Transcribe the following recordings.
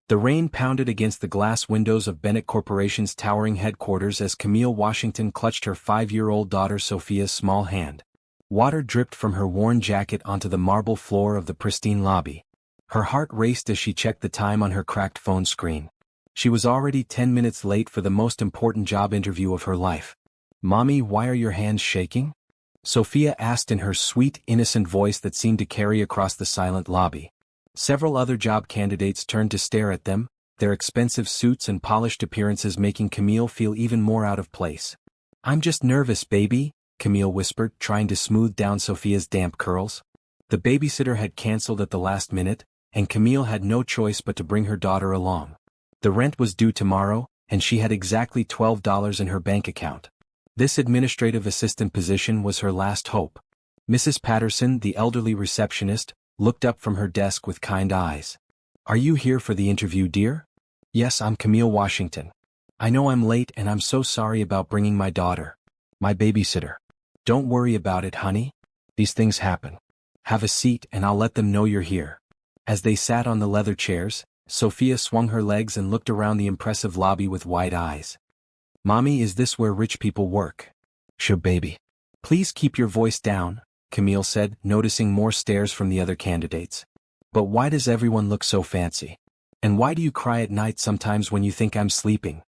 The rain pounded against the glass windows of Bennett Corporation's towering headquarters as Camille Washington clutched her 5-year-old daughter Sophia's small hand. Water dripped from her worn jacket onto the marble floor of the pristine lobby. Her heart raced as she checked the time on her cracked phone screen. She was already 10 minutes late for the most important job interview of her life. "Mommy, why are your hands shaking?" Sophia asked in her sweet, innocent voice that seemed to carry across the silent lobby. Several other job candidates turned to stare at them, their expensive suits and polished appearances making Camille feel even more out of place. "I'm just nervous, baby," Camille whispered, trying to smooth down Sophia's damp curls. The babysitter had canceled at the last minute, and Camille had no choice but to bring her daughter along. The rent was due tomorrow, and she had exactly $12 in her bank account. This administrative assistant position was her last hope. Mrs. Patterson, the elderly receptionist, looked up from her desk with kind eyes. "Are you here for the interview, dear?" "Yes, I'm Camille Washington. I know I'm late and I'm so sorry about bringing my daughter. My babysitter." "Don't worry about it, honey. These things happen. Have a seat and I'll let them know you're here." As they sat on the leather chairs, Sophia swung her legs and looked around the impressive lobby with wide eyes. "Mommy, is this where rich people work?" "Sure, baby." "Please keep your voice down," Camille said, noticing more stares from the other candidates. "But why does everyone look so fancy? And why do you cry at night sometimes when you think I'm sleeping?"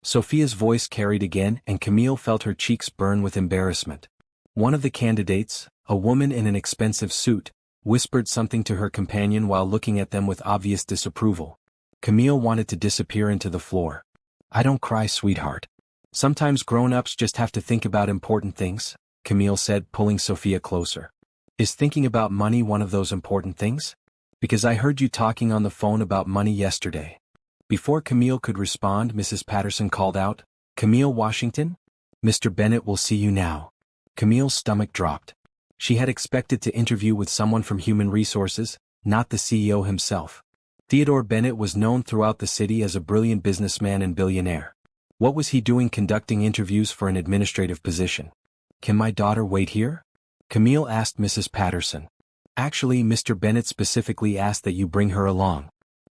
Sophia's voice carried again and Camille felt her cheeks burn with embarrassment. One of the candidates, a woman in an expensive suit, whispered something to her companion while looking at them with obvious disapproval. Camille wanted to disappear into the floor. "I don't cry, sweetheart. Sometimes grown-ups just have to think about important things," Camille said, pulling Sophia closer. "Is thinking about money one of those important things? Because I heard you talking on the phone about money yesterday." Before Camille could respond, Mrs. Patterson called out, "Camille Washington? Mr. Bennett will see you now." Camille's stomach dropped. She had expected to interview with someone from Human Resources, not the CEO himself. Theodore Bennett was known throughout the city as a brilliant businessman and billionaire. What was he doing conducting interviews for an administrative position? "Can my daughter wait here?" Camille asked Mrs. Patterson. "Actually, Mr. Bennett specifically asked that you bring her along.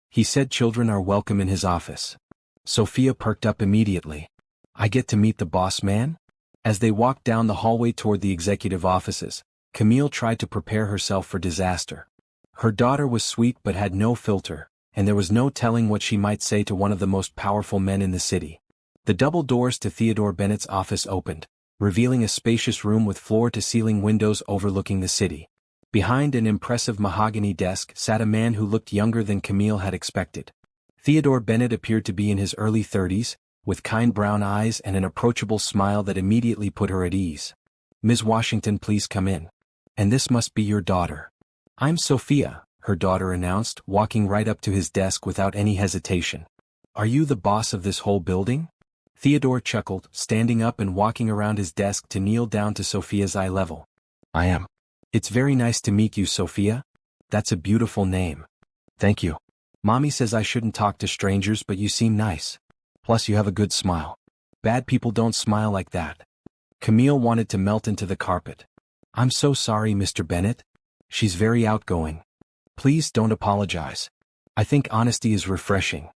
He said children are welcome in his office." Sophia perked up immediately. "I get to meet the boss man?" As they walked down the hallway toward the executive offices, Camille tried to prepare herself for disaster. Her daughter was sweet but had no filter, and there was no telling what she might say to one of the most powerful men in the city. The double doors to Theodore Bennett's office opened, revealing a spacious room with floor-to-ceiling windows overlooking the city. Behind an impressive mahogany desk sat a man who looked younger than Camille had expected. Theodore Bennett appeared to be in his early 30s, with kind brown eyes and an approachable smile that immediately put her at ease. "Ms. Washington, please come in. And this must be your daughter." "I'm Sophia," her daughter announced, walking right up to his desk without any hesitation. "Are you the boss of this whole building?" Theodore chuckled, standing up and walking around his desk to kneel down to Sophia's eye level. "I am." "It's very nice to meet you, Sophia. That's a beautiful name." "Thank you. Mommy says I shouldn't talk to strangers, but you seem nice. Plus you have a good smile. Bad people don't smile like that." Camille wanted to melt into the carpet. "I'm so sorry, Mr. Bennett. She's very outgoing. Please don't apologize. I think honesty is refreshing."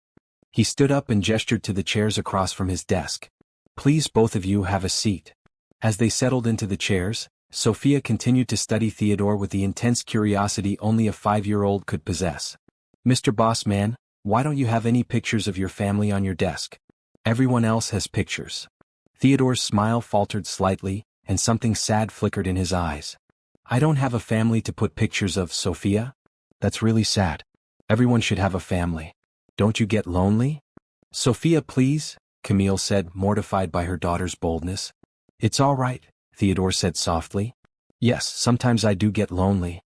He stood up and gestured to the chairs across from his desk. "Please both of you have a seat." As they settled into the chairs, Sophia continued to study Theodore with the intense curiosity only a 5-year-old could possess. "Mr. Bossman, why don't you have any pictures of your family on your desk? Everyone else has pictures." Theodore's smile faltered slightly, and something sad flickered in his eyes. "I don't have a family to put pictures of, Sophia. That's really sad. Everyone should have a family. Don't you get lonely?" "Sophia, please," Camille said, mortified by her daughter's boldness. "It's all right," Theodore said softly. "Yes, sometimes I do get lonely."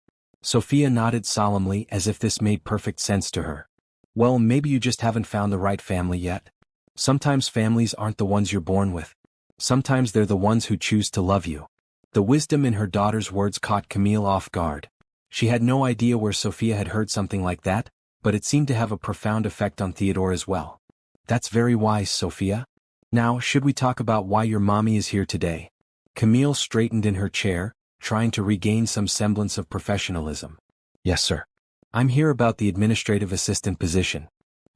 Sophia nodded solemnly as if this made perfect sense to her. "Well, maybe you just haven't found the right family yet. Sometimes families aren't the ones you're born with. Sometimes they're the ones who choose to love you." The wisdom in her daughter's words caught Camille off guard. She had no idea where Sophia had heard something like that, but it seemed to have a profound effect on Theodore as well. "That's very wise, Sophia. Now, should we talk about why your mommy is here today?" Camille straightened in her chair, trying to regain some semblance of professionalism. "Yes, sir. I'm here about the administrative assistant position.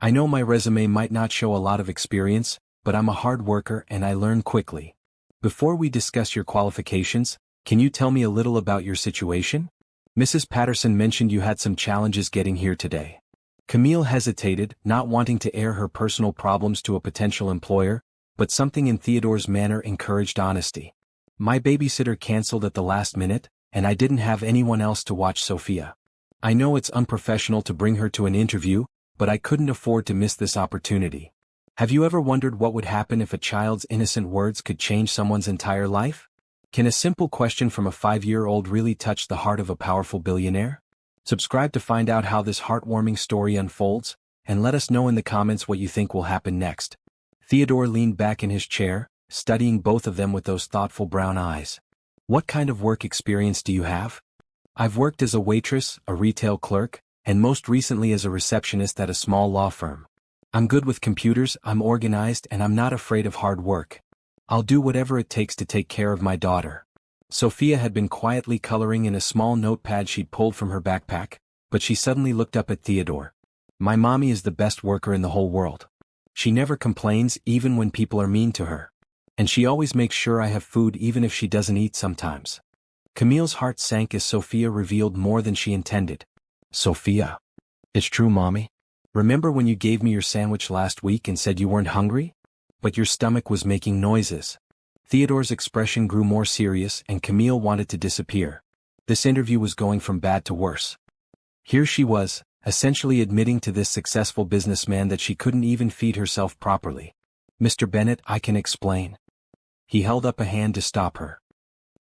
I know my resume might not show a lot of experience, but I'm a hard worker and I learn quickly. Before we discuss your qualifications, can you tell me a little about your situation? Mrs. Patterson mentioned you had some challenges getting here today. Camille hesitated, not wanting to air her personal problems to a potential employer, but something in Theodore's manner encouraged honesty. My babysitter canceled at the last minute, and I didn't have anyone else to watch Sophia. I know it's unprofessional to bring her to an interview, but I couldn't afford to miss this opportunity. Have you ever wondered what would happen if a child's innocent words could change someone's entire life? Can a simple question from a 5-year-old really touch the heart of a powerful billionaire? Subscribe to find out how this heartwarming story unfolds, and let us know in the comments what you think will happen next. Theodore leaned back in his chair, studying both of them with those thoughtful brown eyes. What kind of work experience do you have? I've worked as a waitress, a retail clerk, and most recently as a receptionist at a small law firm. I'm good with computers, I'm organized, and I'm not afraid of hard work. I'll do whatever it takes to take care of my daughter. Sophia had been quietly coloring in a small notepad she'd pulled from her backpack, but she suddenly looked up at Theodore. My mommy is the best worker in the whole world. She never complains even when people are mean to her. And she always makes sure I have food even if she doesn't eat sometimes. Camille's heart sank as Sophia revealed more than she intended. Sophia. It's true, Mommy. Remember when you gave me your sandwich last week and said you weren't hungry? But your stomach was making noises. Theodore's expression grew more serious and Camille wanted to disappear. This interview was going from bad to worse. Here she was, essentially admitting to this successful businessman that she couldn't even feed herself properly. Mr. Bennett, I can explain. He held up a hand to stop her.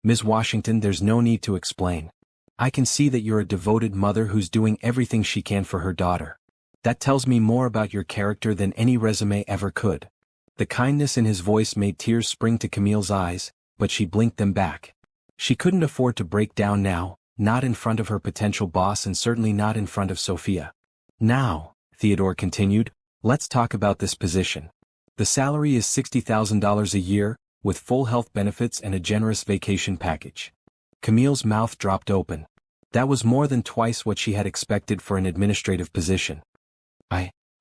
Ms. Washington, there's no need to explain. I can see that you're a devoted mother who's doing everything she can for her daughter. That tells me more about your character than any resume ever could. The kindness in his voice made tears spring to Camille's eyes, but she blinked them back. She couldn't afford to break down now, not in front of her potential boss and certainly not in front of Sophia. Now, Theodore continued, let's talk about this position. The salary is $60,000 a year, with full health benefits and a generous vacation package. Camille's mouth dropped open. That was more than twice what she had expected for an administrative position.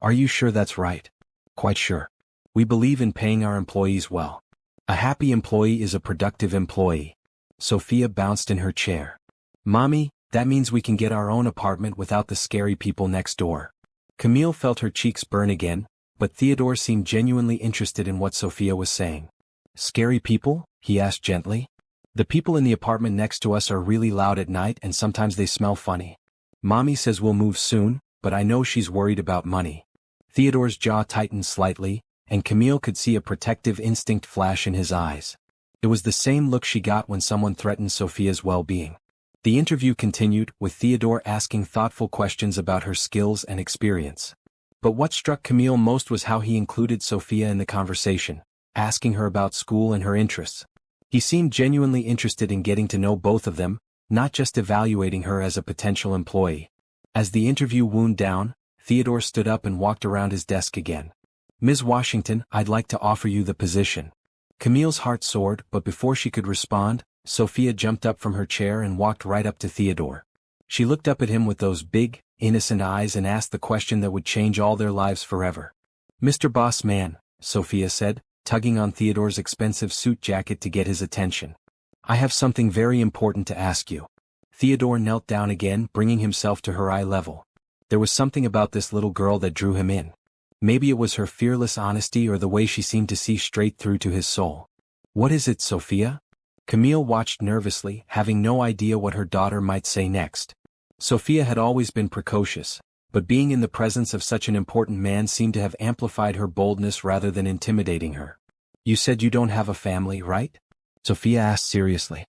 Are you sure that's right? Quite sure. We believe in paying our employees well. A happy employee is a productive employee. Sophia bounced in her chair. Mommy, that means we can get our own apartment without the scary people next door. Camille felt her cheeks burn again, but Theodore seemed genuinely interested in what Sophia was saying. Scary people? He asked gently. The people in the apartment next to us are really loud at night and sometimes they smell funny. Mommy says we'll move soon, but I know she's worried about money. Theodore's jaw tightened slightly, and Camille could see a protective instinct flash in his eyes. It was the same look she got when someone threatened Sophia's well-being. The interview continued, with Theodore asking thoughtful questions about her skills and experience. But what struck Camille most was how he included Sophia in the conversation, asking her about school and her interests. He seemed genuinely interested in getting to know both of them, not just evaluating her as a potential employee. As the interview wound down, Theodore stood up and walked around his desk again. Ms. Washington, I'd like to offer you the position. Camille's heart soared, but before she could respond, Sophia jumped up from her chair and walked right up to Theodore. She looked up at him with those big, innocent eyes and asked the question that would change all their lives forever. Mr. Boss Man, Sophia said, tugging on Theodore's expensive suit jacket to get his attention. I have something very important to ask you. Theodore knelt down again, bringing himself to her eye level. There was something about this little girl that drew him in. Maybe it was her fearless honesty or the way she seemed to see straight through to his soul. What is it, Sophia? Camille watched nervously, having no idea what her daughter might say next. Sophia had always been precocious, but being in the presence of such an important man seemed to have amplified her boldness rather than intimidating her. You said you don't have a family, right? Sophia asked seriously.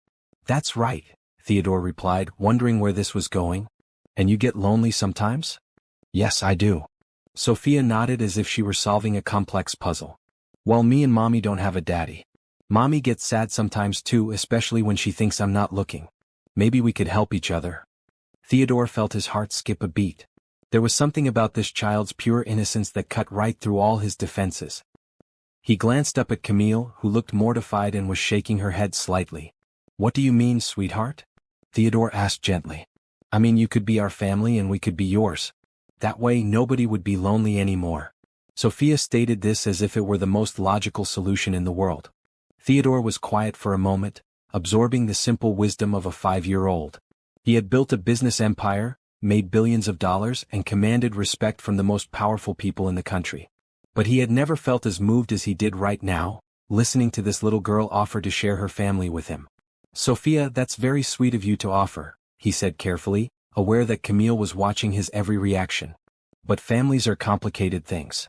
That's right, Theodore replied, wondering where this was going. And you get lonely sometimes? Yes, I do. Sophia nodded as if she were solving a complex puzzle. Well, me and Mommy don't have a daddy. Mommy gets sad sometimes too, especially when she thinks I'm not looking. Maybe we could help each other. Theodore felt his heart skip a beat. There was something about this child's pure innocence that cut right through all his defenses. He glanced up at Camille, who looked mortified and was shaking her head slightly. What do you mean, sweetheart? Theodore asked gently. I mean, you could be our family and we could be yours. That way nobody would be lonely anymore. Sophia stated this as if it were the most logical solution in the world. Theodore was quiet for a moment, absorbing the simple wisdom of a 5-year-old. He had built a business empire, made billions of dollars, and commanded respect from the most powerful people in the country. But he had never felt as moved as he did right now, listening to this little girl offer to share her family with him. "Sophia, that's very sweet of you to offer," he said carefully, aware that Camille was watching his every reaction. "But families are complicated things."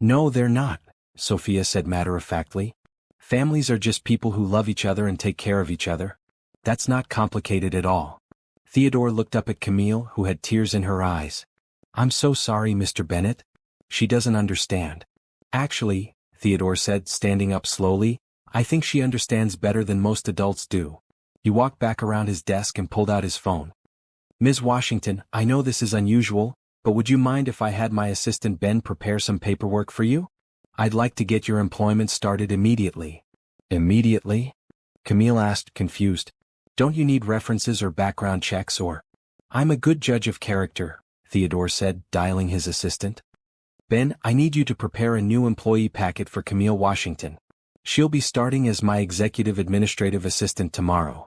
"No, they're not," Sophia said matter-of-factly. "Families are just people who love each other and take care of each other. That's not complicated at all." Theodore looked up at Camille, who had tears in her eyes. "I'm so sorry, Mr. Bennett. She doesn't understand." "Actually," Theodore said, standing up slowly, "I think she understands better than most adults do." He walked back around his desk and pulled out his phone. "Ms. Washington, I know this is unusual, but would you mind if I had my assistant Ben prepare some paperwork for you? I'd like to get your employment started immediately." "Immediately?" Camille asked, confused. "Don't you need references or background checks or—" "I'm a good judge of character," Theodore said, dialing his assistant. "Ben, I need you to prepare a new employee packet for Camille Washington. She'll be starting as my executive administrative assistant tomorrow."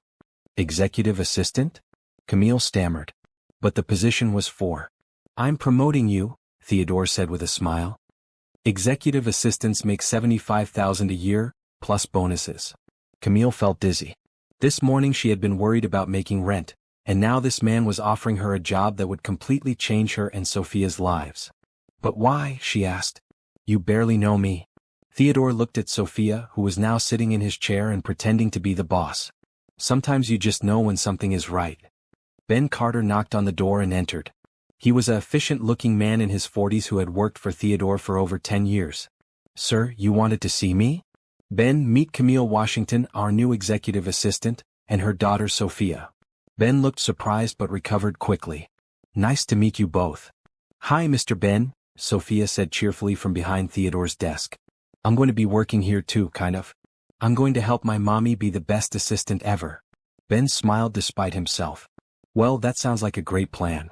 "Executive assistant?" Camille stammered. "But the position was for—" "I'm promoting you," Theodore said with a smile. "Executive assistants make $75,000 a year, plus bonuses." Camille felt dizzy. This morning she had been worried about making rent, and now this man was offering her a job that would completely change her and Sophia's lives. "But why?" she asked. "You barely know me." Theodore looked at Sophia, who was now sitting in his chair and pretending to be the boss. "Sometimes you just know when something is right." Ben Carter knocked on the door and entered. He was a efficient-looking man in his 40s who had worked for Theodore for over 10 years. "Sir, you wanted to see me?" "Ben, meet Camille Washington, our new executive assistant, and her daughter Sophia." Ben looked surprised but recovered quickly. "Nice to meet you both." "Hi, Mr. Ben," Sophia said cheerfully from behind Theodore's desk. "I'm going to be working here too, kind of. I'm going to help my mommy be the best assistant ever." Ben smiled despite himself. "Well, that sounds like a great plan.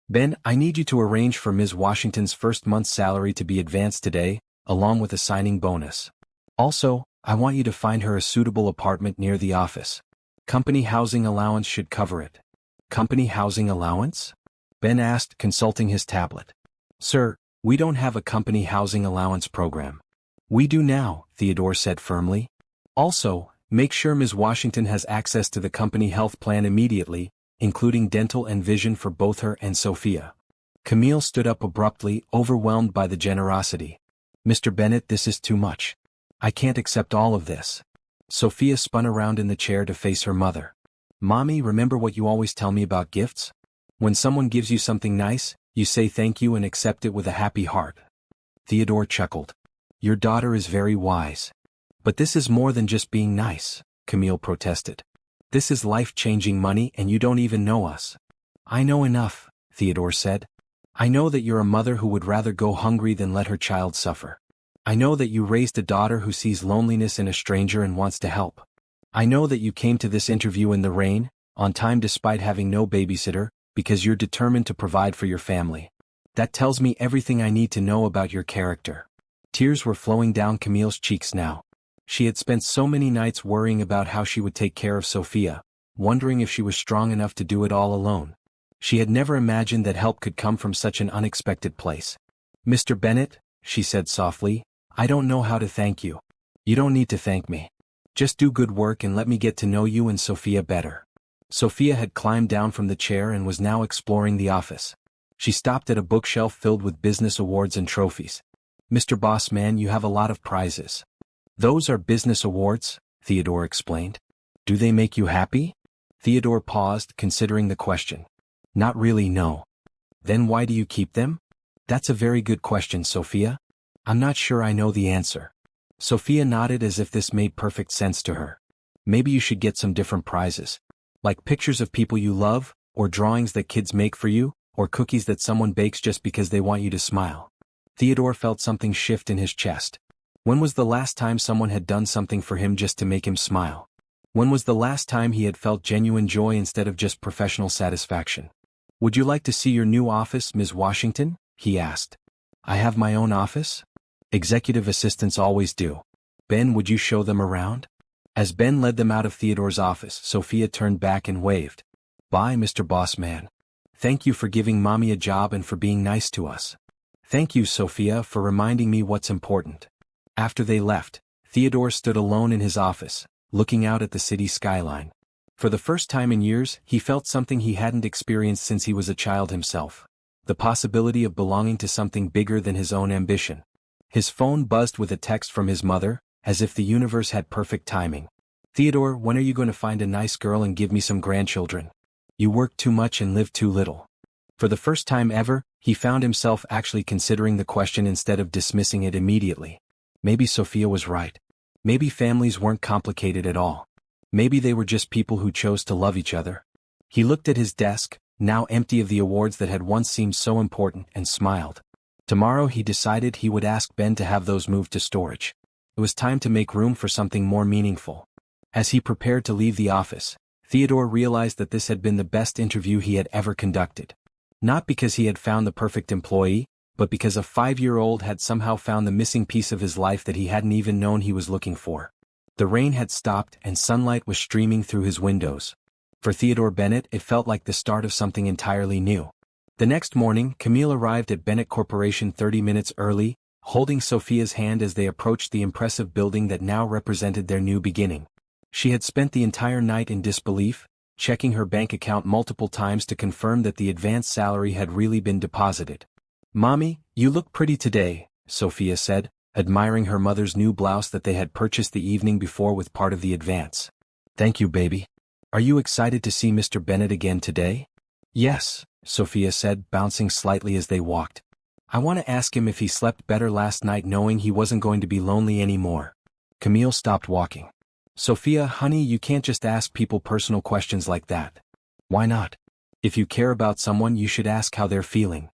Ben, I need you to arrange for Ms. Washington's first month's salary to be advanced today, along with a signing bonus. Also, I want you to find her a suitable apartment near the office. Company housing allowance should cover it." "Company housing allowance?" Ben asked, consulting his tablet. "Sir, we don't have a company housing allowance program." "We do now," Theodore said firmly. "Also, make sure Ms. Washington has access to the company health plan immediately, including dental and vision for both her and Sophia." Camille stood up abruptly, overwhelmed by the generosity. "Mr. Bennett, this is too much. I can't accept all of this." Sophia spun around in the chair to face her mother. "Mommy, remember what you always tell me about gifts? When someone gives you something nice, you say thank you and accept it with a happy heart." Theodore chuckled. "Your daughter is very wise. But this is more than just being nice," Camille protested. "This is life-changing money and you don't even know us." "I know enough," Theodore said. "I know that you're a mother who would rather go hungry than let her child suffer. I know that you raised a daughter who sees loneliness in a stranger and wants to help. I know that you came to this interview in the rain, on time despite having no babysitter, because you're determined to provide for your family. That tells me everything I need to know about your character." Tears were flowing down Camille's cheeks now. She had spent so many nights worrying about how she would take care of Sophia, wondering if she was strong enough to do it all alone. She had never imagined that help could come from such an unexpected place. "Mr. Bennett," she said softly, "I don't know how to thank you." "You don't need to thank me. Just do good work and let me get to know you and Sophia better." Sophia had climbed down from the chair and was now exploring the office. She stopped at a bookshelf filled with business awards and trophies. "Mr. Boss Man, you have a lot of prizes." "Those are business awards," Theodore explained. "Do they make you happy?" Theodore paused, considering the question. "Not really, no." "Then why do you keep them?" "That's a very good question, Sophia. I'm not sure I know the answer." Sophia nodded as if this made perfect sense to her. "Maybe you should get some different prizes. Like pictures of people you love, or drawings that kids make for you, or cookies that someone bakes just because they want you to smile." Theodore felt something shift in his chest. When was the last time someone had done something for him just to make him smile? When was the last time he had felt genuine joy instead of just professional satisfaction? Would you like to see your new office, Ms. Washington? He asked. I have my own office? Executive assistants always do. Ben, would you show them around? As Ben led them out of Theodore's office, Sophia turned back and waved. Bye, Mr. Bossman. Thank you for giving Mommy a job and for being nice to us. Thank you, Sophia, for reminding me what's important. After they left, Theodore stood alone in his office, looking out at the city skyline. For the first time in years, he felt something he hadn't experienced since he was a child himself. The possibility of belonging to something bigger than his own ambition. His phone buzzed with a text from his mother, as if the universe had perfect timing. Theodore, when are you going to find a nice girl and give me some grandchildren? You work too much and live too little. For the first time ever, he found himself actually considering the question instead of dismissing it immediately. Maybe Sophia was right. Maybe families weren't complicated at all. Maybe they were just people who chose to love each other. He looked at his desk, now empty of the awards that had once seemed so important, and smiled. Tomorrow he decided he would ask Ben to have those moved to storage. It was time to make room for something more meaningful. As he prepared to leave the office, Theodore realized that this had been the best interview he had ever conducted. Not because he had found the perfect employee, but because a 5-year-old had somehow found the missing piece of his life that he hadn't even known he was looking for. The rain had stopped and sunlight was streaming through his windows. For Theodore Bennett, it felt like the start of something entirely new. The next morning, Camille arrived at Bennett Corporation 30 minutes early, holding Sophia's hand as they approached the impressive building that now represented their new beginning. She had spent the entire night in disbelief, checking her bank account multiple times to confirm that the advance salary had really been deposited. Mommy, you look pretty today, Sophia said, admiring her mother's new blouse that they had purchased the evening before with part of the advance. Thank you, baby. Are you excited to see Mr. Bennett again today? Yes, Sophia said, bouncing slightly as they walked. I want to ask him if he slept better last night knowing he wasn't going to be lonely anymore. Camille stopped walking. Sophia, honey, you can't just ask people personal questions like that. Why not? If you care about someone, you should ask how they're feeling.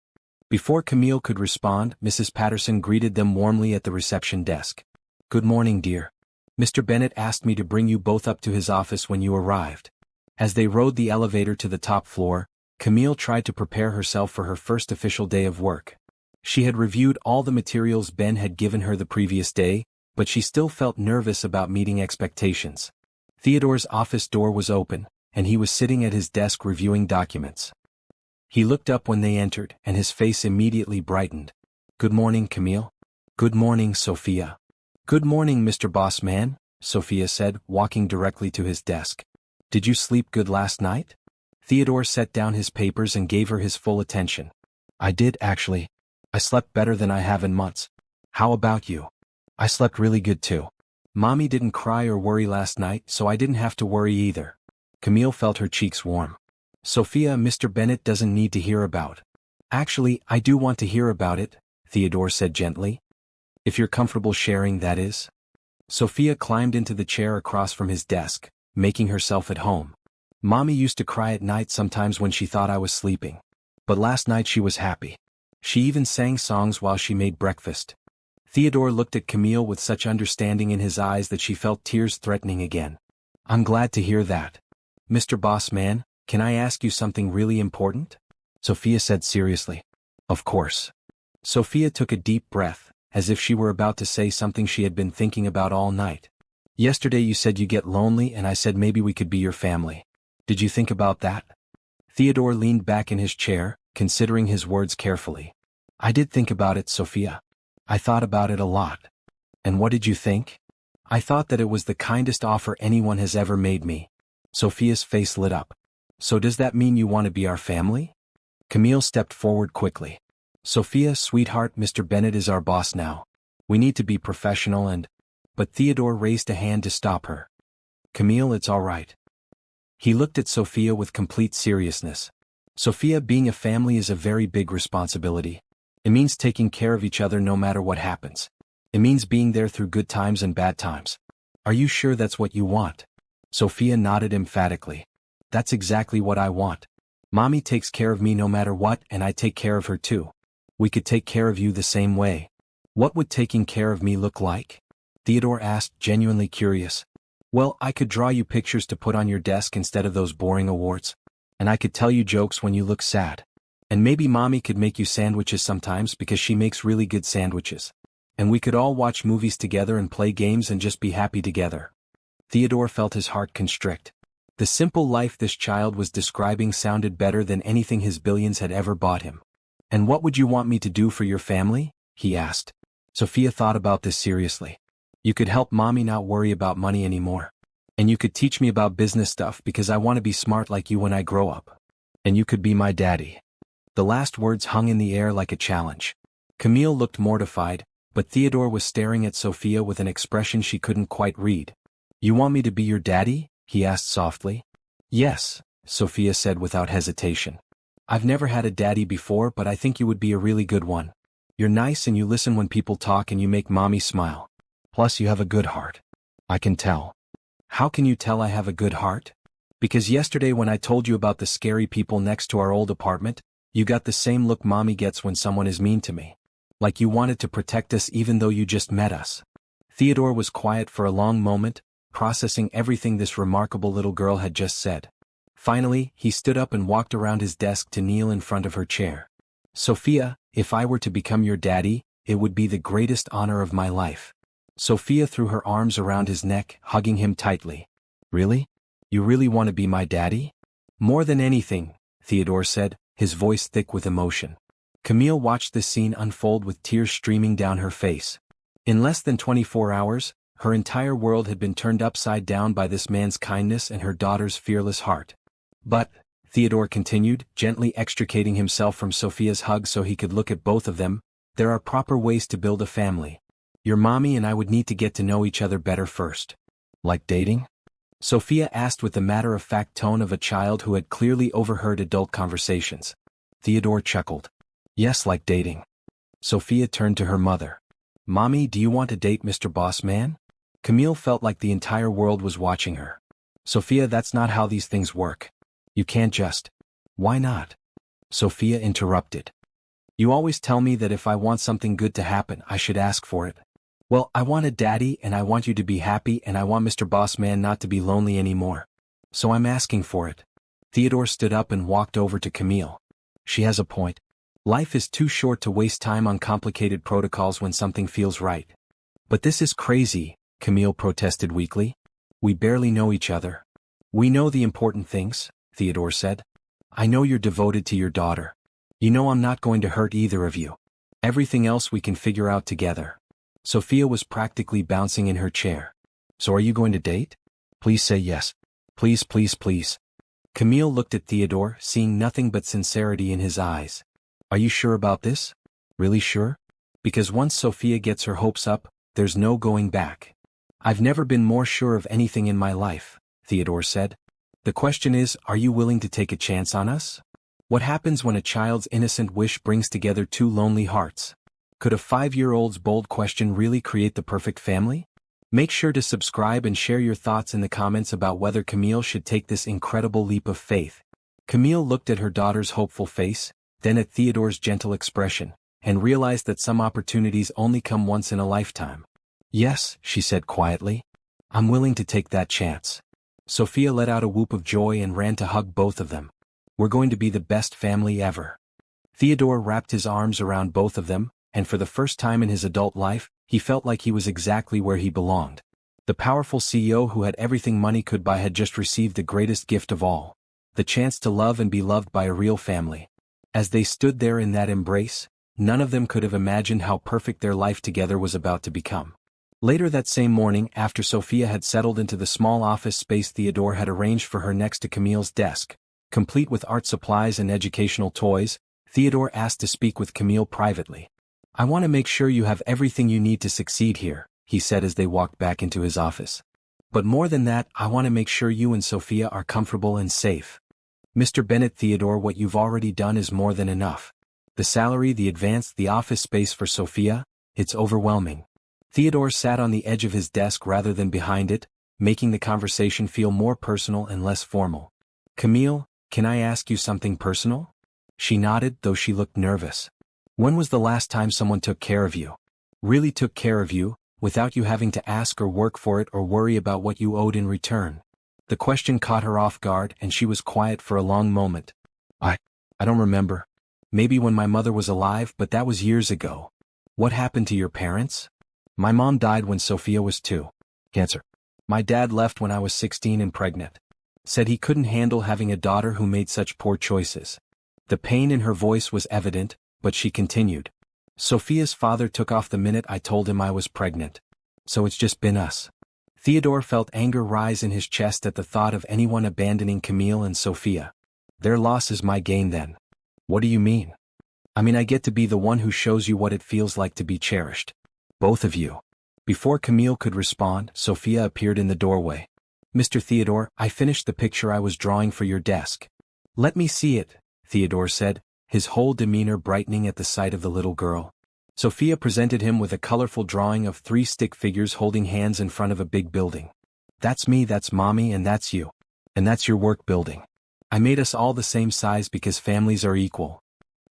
Before Camille could respond, Mrs. Patterson greeted them warmly at the reception desk. Good morning, dear. Mr. Bennett asked me to bring you both up to his office when you arrived. As they rode the elevator to the top floor, Camille tried to prepare herself for her first official day of work. She had reviewed all the materials Ben had given her the previous day, but she still felt nervous about meeting expectations. Theodore's office door was open, and he was sitting at his desk reviewing documents. He looked up when they entered, and his face immediately brightened. Good morning, Camille. Good morning, Sophia. Good morning, Mr. Bossman, Sophia said, walking directly to his desk. Did you sleep good last night? Theodore set down his papers and gave her his full attention. I did, actually. I slept better than I have in months. How about you? I slept really good too. Mommy didn't cry or worry last night, so I didn't have to worry either. Camille felt her cheeks warm. Sophia, Mr. Bennett doesn't need to hear about. Actually, I do want to hear about it, Theodore said gently. If you're comfortable sharing, that is. Sophia climbed into the chair across from his desk, making herself at home. Mommy used to cry at night sometimes when she thought I was sleeping. But last night she was happy. She even sang songs while she made breakfast. Theodore looked at Camille with such understanding in his eyes that she felt tears threatening again. I'm glad to hear that. Mr. Bossman, can I ask you something really important? Sophia said seriously. Of course. Sophia took a deep breath, as if she were about to say something she had been thinking about all night. Yesterday you said you get lonely and I said maybe we could be your family. Did you think about that? Theodore leaned back in his chair, considering his words carefully. I did think about it, Sophia. I thought about it a lot. And what did you think? I thought that it was the kindest offer anyone has ever made me. Sophia's face lit up. So does that mean you want to be our family? Camille stepped forward quickly. Sophia, sweetheart, Mr. Bennett is our boss now. We need to be professional and... But Theodore raised a hand to stop her. Camille, it's all right. He looked at Sophia with complete seriousness. Sophia, being a family is a very big responsibility. It means taking care of each other no matter what happens. It means being there through good times and bad times. Are you sure that's what you want? Sophia nodded emphatically. That's exactly what I want. Mommy takes care of me no matter what, and I take care of her too. We could take care of you the same way. What would taking care of me look like? Theodore asked, genuinely curious. Well, I could draw you pictures to put on your desk instead of those boring awards. And I could tell you jokes when you look sad. And maybe mommy could make you sandwiches sometimes because she makes really good sandwiches. And we could all watch movies together and play games and just be happy together. Theodore felt his heart constrict. The simple life this child was describing sounded better than anything his billions had ever bought him. And what would you want me to do for your family? He asked. Sophia thought about this seriously. You could help mommy not worry about money anymore. And you could teach me about business stuff because I want to be smart like you when I grow up. And you could be my daddy. The last words hung in the air like a challenge. Camille looked mortified, but Theodore was staring at Sophia with an expression she couldn't quite read. You want me to be your daddy? He asked softly. Yes, Sophia said without hesitation. I've never had a daddy before, but I think you would be a really good one. You're nice and you listen when people talk and you make mommy smile. Plus you have a good heart. I can tell. How can you tell I have a good heart? Because yesterday when I told you about the scary people next to our old apartment, you got the same look mommy gets when someone is mean to me. Like you wanted to protect us even though you just met us. Theodore was quiet for a long moment, processing everything this remarkable little girl had just said. Finally, he stood up and walked around his desk to kneel in front of her chair. Sophia, if I were to become your daddy, it would be the greatest honor of my life. Sophia threw her arms around his neck, hugging him tightly. Really? You really want to be my daddy? More than anything, Theodore said, his voice thick with emotion. Camille watched this scene unfold with tears streaming down her face. In less than 24 hours, her entire world had been turned upside down by this man's kindness and her daughter's fearless heart. But, Theodore continued, gently extricating himself from Sophia's hug so he could look at both of them, there are proper ways to build a family. Your mommy and I would need to get to know each other better first. Like dating? Sophia asked with the matter-of-fact tone of a child who had clearly overheard adult conversations. Theodore chuckled. Yes, like dating. Sophia turned to her mother. Mommy, do you want to date Mr. Boss Man? Camille felt like the entire world was watching her. Sophia, that's not how these things work. You can't just. Why not? Sophia interrupted. You always tell me that if I want something good to happen, I should ask for it. Well, I want a daddy and I want you to be happy and I want Mr. Boss Man not to be lonely anymore. So I'm asking for it. Theodore stood up and walked over to Camille. She has a point. Life is too short to waste time on complicated protocols when something feels right. But this is crazy, Camille protested weakly. We barely know each other. We know the important things, Theodore said. I know you're devoted to your daughter. You know I'm not going to hurt either of you. Everything else we can figure out together. Sophia was practically bouncing in her chair. So are you going to date? Please say yes. Please, please, please. Camille looked at Theodore, seeing nothing but sincerity in his eyes. Are you sure about this? Really sure? Because once Sophia gets her hopes up, there's no going back. I've never been more sure of anything in my life, Theodore said. The question is, are you willing to take a chance on us? What happens when a child's innocent wish brings together two lonely hearts? Could a 5-year-old's bold question really create the perfect family? Make sure to subscribe and share your thoughts in the comments about whether Camille should take this incredible leap of faith. Camille looked at her daughter's hopeful face, then at Theodore's gentle expression, and realized that some opportunities only come once in a lifetime. Yes, she said quietly. I'm willing to take that chance. Sophia let out a whoop of joy and ran to hug both of them. We're going to be the best family ever. Theodore wrapped his arms around both of them, and for the first time in his adult life, he felt like he was exactly where he belonged. The powerful CEO who had everything money could buy had just received the greatest gift of all. The chance to love and be loved by a real family. As they stood there in that embrace, none of them could have imagined how perfect their life together was about to become. Later that same morning, after Sophia had settled into the small office space Theodore had arranged for her next to Camille's desk, complete with art supplies and educational toys, Theodore asked to speak with Camille privately. I want to make sure you have everything you need to succeed here, he said as they walked back into his office. But more than that, I want to make sure you and Sophia are comfortable and safe. Mr. Bennett, Theodore, what you've already done is more than enough. The salary, the advance, the office space for Sophia, it's overwhelming. Theodore sat on the edge of his desk rather than behind it, making the conversation feel more personal and less formal. Camille, can I ask you something personal? She nodded, though she looked nervous. When was the last time someone took care of you? Really took care of you, without you having to ask or work for it or worry about what you owed in return? The question caught her off guard and she was quiet for a long moment. I don't remember. Maybe when my mother was alive, but that was years ago. What happened to your parents? My mom died when Sophia was 2. Cancer. My dad left when I was 16 and pregnant. Said he couldn't handle having a daughter who made such poor choices. The pain in her voice was evident, but she continued. Sophia's father took off the minute I told him I was pregnant. So it's just been us. Theodore felt anger rise in his chest at the thought of anyone abandoning Camille and Sophia. Their loss is my gain then. What do you mean? I mean I get to be the one who shows you what it feels like to be cherished. Both of you. Before Camille could respond, Sophia appeared in the doorway. Mr. Theodore, I finished the picture I was drawing for your desk. Let me see it, Theodore said, his whole demeanor brightening at the sight of the little girl. Sophia presented him with a colorful drawing of 3 stick figures holding hands in front of a big building. That's me, that's Mommy, and that's you. And that's your work building. I made us all the same size because families are equal.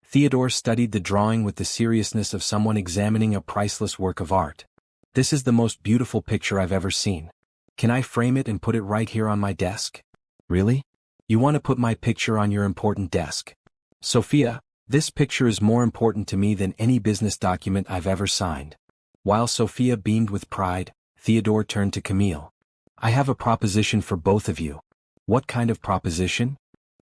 Theodore studied the drawing with the seriousness of someone examining a priceless work of art. This is the most beautiful picture I've ever seen. Can I frame it and put it right here on my desk? Really? You want to put my picture on your important desk? Sophia, this picture is more important to me than any business document I've ever signed. While Sophia beamed with pride, Theodore turned to Camille. I have a proposition for both of you. What kind of proposition?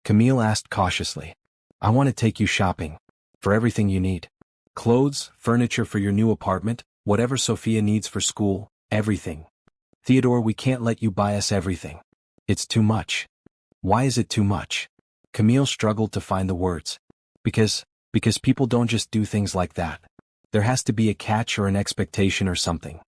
Camille asked cautiously. I want to take you shopping. For everything you need. Clothes, furniture for your new apartment, whatever Sophia needs for school, everything. Theodore, we can't let you buy us everything. It's too much. Why is it too much? Camille struggled to find the words. Because people don't just do things like that. There has to be a catch or an expectation or something.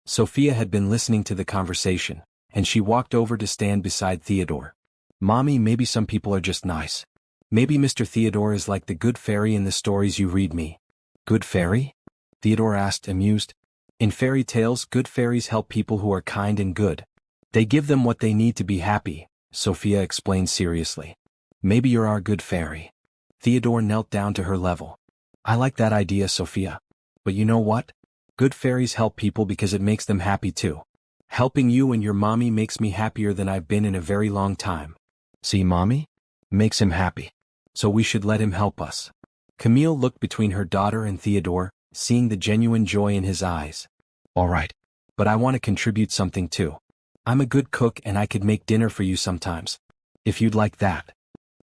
Sophia had been listening to the conversation, and she walked over to stand beside Theodore. Mommy, maybe some people are just nice. Maybe Mr. Theodore is like the good fairy in the stories you read me. Good fairy? Theodore asked, amused. In fairy tales, good fairies help people who are kind and good. They give them what they need to be happy, Sophia explained seriously. Maybe you're our good fairy. Theodore knelt down to her level. I like that idea, Sophia. But you know what? Good fairies help people because it makes them happy too. Helping you and your mommy makes me happier than I've been in a very long time. See, Mommy? Makes him happy. So we should let him help us. Camille looked between her daughter and Theodore, seeing the genuine joy in his eyes. All right. But I want to contribute something too. I'm a good cook and I could make dinner for you sometimes. If you'd like that.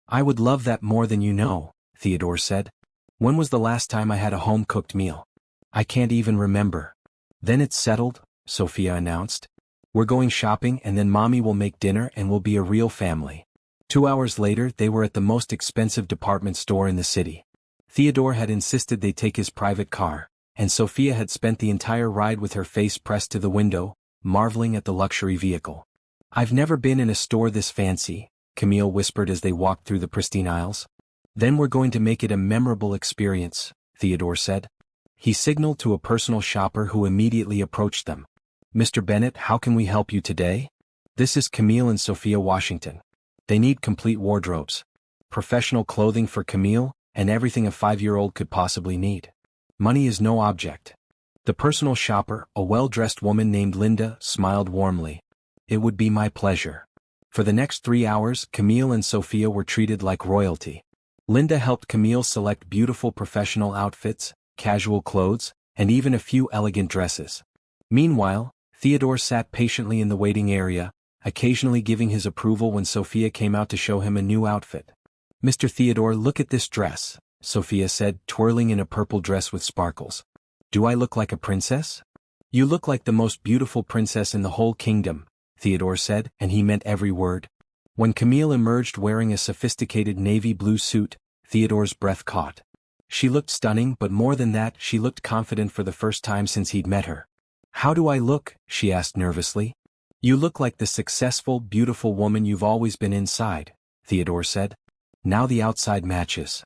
I would love that more than you know, Theodore said. When was the last time I had a home-cooked meal? I can't even remember. Then it's settled, Sophia announced. We're going shopping and then Mommy will make dinner and we'll be a real family. 2 hours later they were at the most expensive department store in the city. Theodore had insisted they take his private car, and Sophia had spent the entire ride with her face pressed to the window, marveling at the luxury vehicle. I've never been in a store this fancy, Camille whispered as they walked through the pristine aisles. Then we're going to make it a memorable experience, Theodore said. He signaled to a personal shopper who immediately approached them. Mr. Bennett, how can we help you today? This is Camille and Sophia Washington. They need complete wardrobes. Professional clothing for Camille, and everything a 5-year-old could possibly need. Money is no object. The personal shopper, a well-dressed woman named Linda, smiled warmly. It would be my pleasure. For the next 3 hours, Camille and Sophia were treated like royalty. Linda helped Camille select beautiful professional outfits, casual clothes, and even a few elegant dresses. Meanwhile, Theodore sat patiently in the waiting area, occasionally giving his approval when Sophia came out to show him a new outfit. Mr. Theodore, look at this dress, Sophia said, twirling in a purple dress with sparkles. Do I look like a princess? You look like the most beautiful princess in the whole kingdom, Theodore said, and he meant every word. When Camille emerged wearing a sophisticated navy blue suit, Theodore's breath caught. She looked stunning, but more than that, she looked confident for the first time since he'd met her. How do I look? She asked nervously. You look like the successful, beautiful woman you've always been inside, Theodore said. Now the outside matches.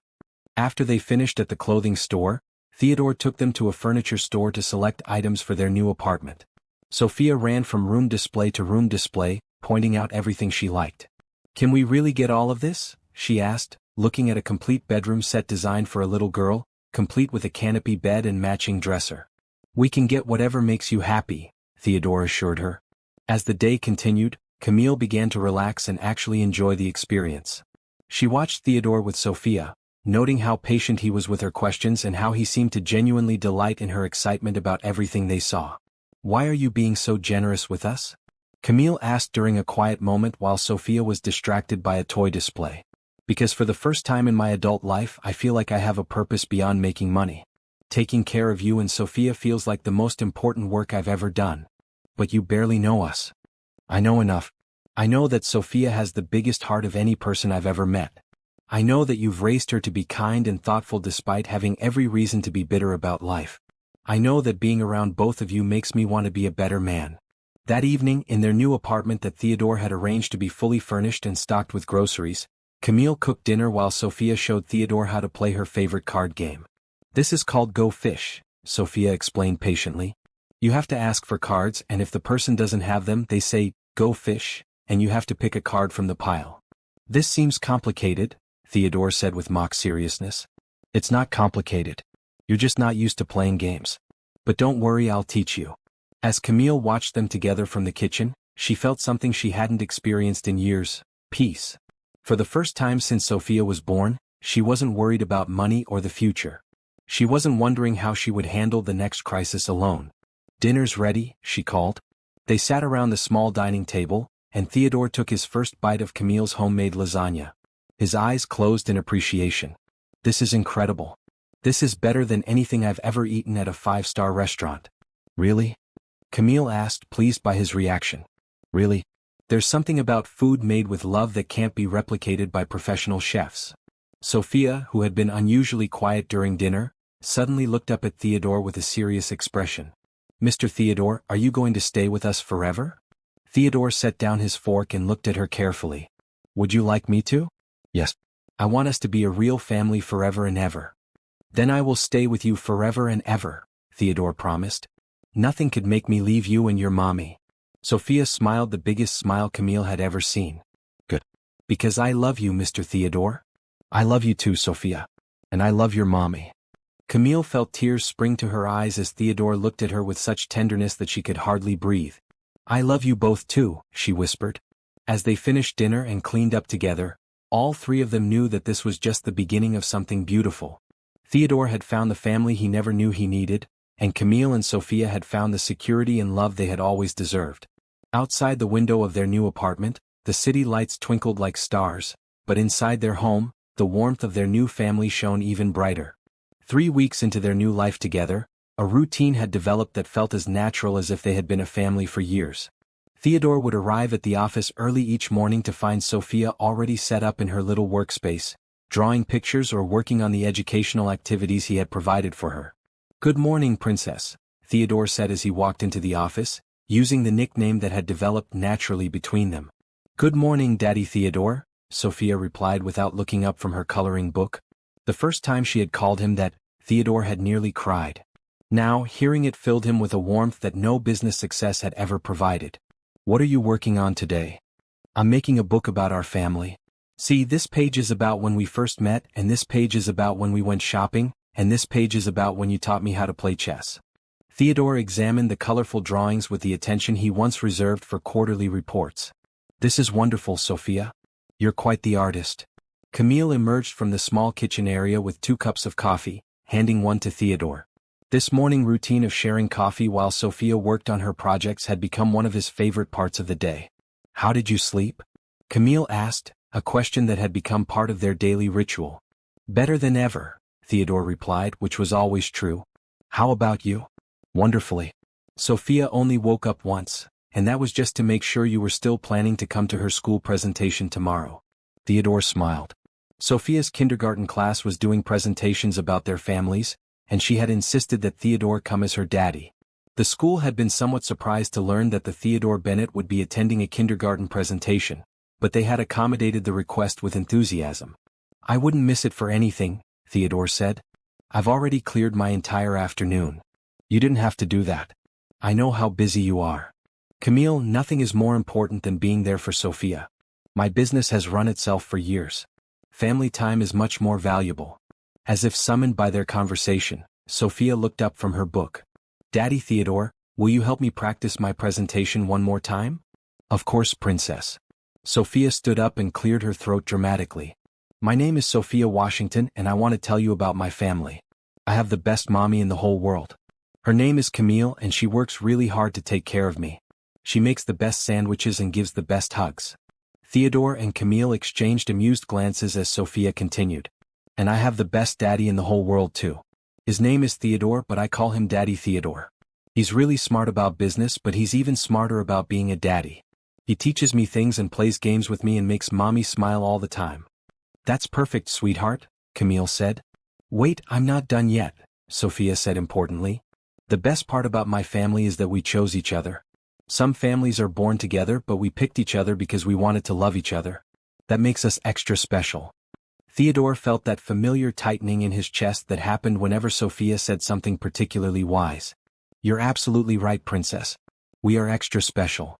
After they finished at the clothing store, Theodore took them to a furniture store to select items for their new apartment. Sophia ran from room display to room display, pointing out everything she liked. Can we really get all of this? She asked, looking at a complete bedroom set designed for a little girl, complete with a canopy bed and matching dresser. We can get whatever makes you happy, Theodore assured her. As the day continued, Camille began to relax and actually enjoy the experience. She watched Theodore with Sophia, noting how patient he was with her questions and how he seemed to genuinely delight in her excitement about everything they saw. "Why are you being so generous with us?" Camille asked during a quiet moment while Sophia was distracted by a toy display. "Because for the first time in my adult life I feel like I have a purpose beyond making money. Taking care of you and Sophia feels like the most important work I've ever done. But you barely know us." "I know enough. I know that Sophia has the biggest heart of any person I've ever met. I know that you've raised her to be kind and thoughtful despite having every reason to be bitter about life. I know that being around both of you makes me want to be a better man." That evening, in their new apartment that Theodore had arranged to be fully furnished and stocked with groceries, Camille cooked dinner while Sophia showed Theodore how to play her favorite card game. "This is called Go Fish," Sophia explained patiently. "You have to ask for cards, and if the person doesn't have them, they say, 'Go fish,' and you have to pick a card from the pile." "This seems complicated," Theodore said with mock seriousness. "It's not complicated. You're just not used to playing games. But don't worry, I'll teach you." As Camille watched them together from the kitchen, she felt something she hadn't experienced in years: peace. For the first time since Sophia was born, she wasn't worried about money or the future. She wasn't wondering how she would handle the next crisis alone. "Dinner's ready," she called. They sat around the small dining table, and Theodore took his first bite of Camille's homemade lasagna. His eyes closed in appreciation. "This is incredible. This is better than anything I've ever eaten at a five-star restaurant." "Really?" Camille asked, pleased by his reaction. "Really? There's something about food made with love that can't be replicated by professional chefs." Sophia, who had been unusually quiet during dinner, suddenly looked up at Theodore with a serious expression. "Mr. Theodore, are you going to stay with us forever?" Theodore set down his fork and looked at her carefully. "Would you like me to?" "Yes. I want us to be a real family forever and ever." "Then I will stay with you forever and ever," Theodore promised. "Nothing could make me leave you and your mommy." Sophia smiled the biggest smile Camille had ever seen. "Good. Because I love you, Mr. Theodore." "I love you too, Sophia. And I love your mommy." Camille felt tears spring to her eyes as Theodore looked at her with such tenderness that she could hardly breathe. "I love you both too," she whispered. As they finished dinner and cleaned up together, all three of them knew that this was just the beginning of something beautiful. Theodore had found the family he never knew he needed, and Camille and Sophia had found the security and love they had always deserved. Outside the window of their new apartment, the city lights twinkled like stars, but inside their home, the warmth of their new family shone even brighter. 3 weeks into their new life together, a routine had developed that felt as natural as if they had been a family for years. Theodore would arrive at the office early each morning to find Sophia already set up in her little workspace, drawing pictures or working on the educational activities he had provided for her. "Good morning, Princess," Theodore said as he walked into the office, using the nickname that had developed naturally between them. "Good morning, Daddy Theodore," Sophia replied without looking up from her coloring book. The first time she had called him that, Theodore had nearly cried. Now, hearing it filled him with a warmth that no business success had ever provided. "What are you working on today?" "I'm making a book about our family. See, this page is about when we first met, and this page is about when we went shopping, and this page is about when you taught me how to play chess." Theodore examined the colorful drawings with the attention he once reserved for quarterly reports. "This is wonderful, Sophia. You're quite the artist." Camille emerged from the small kitchen area with 2 cups of coffee, handing one to Theodore. This morning routine of sharing coffee while Sophia worked on her projects had become one of his favorite parts of the day. "How did you sleep?" Camille asked, a question that had become part of their daily ritual. "Better than ever," Theodore replied, which was always true. "How about you?" "Wonderfully. Sophia only woke up once, and that was just to make sure you were still planning to come to her school presentation tomorrow." Theodore smiled. Sophia's kindergarten class was doing presentations about their families, and she had insisted that Theodore come as her daddy. The school had been somewhat surprised to learn that the Theodore Bennett would be attending a kindergarten presentation, but they had accommodated the request with enthusiasm. "I wouldn't miss it for anything," Theodore said. "I've already cleared my entire afternoon." "You didn't have to do that. I know how busy you are." "Camille, nothing is more important than being there for Sophia. My business has run itself for years. Family time is much more valuable." As if summoned by their conversation, Sophia looked up from her book. "Daddy Theodore, will you help me practice my presentation one more time?" "Of course, Princess." Sophia stood up and cleared her throat dramatically. My name is Sophia Washington and I want to tell you about my family. I have the best mommy in the whole world. Her name is Camille and she works really hard to take care of me. She makes the best sandwiches and gives the best hugs. Theodore and Camille exchanged amused glances as Sophia continued. And I have the best daddy in the whole world too. His name is Theodore but I call him Daddy Theodore. He's really smart about business but he's even smarter about being a daddy. He teaches me things and plays games with me and makes mommy smile all the time. That's perfect, sweetheart, Camille said. Wait, I'm not done yet, Sophia said importantly. The best part about my family is that we chose each other. Some families are born together but we picked each other because we wanted to love each other. That makes us extra special. Theodore felt that familiar tightening in his chest that happened whenever Sophia said something particularly wise. You're absolutely right, princess. We are extra special.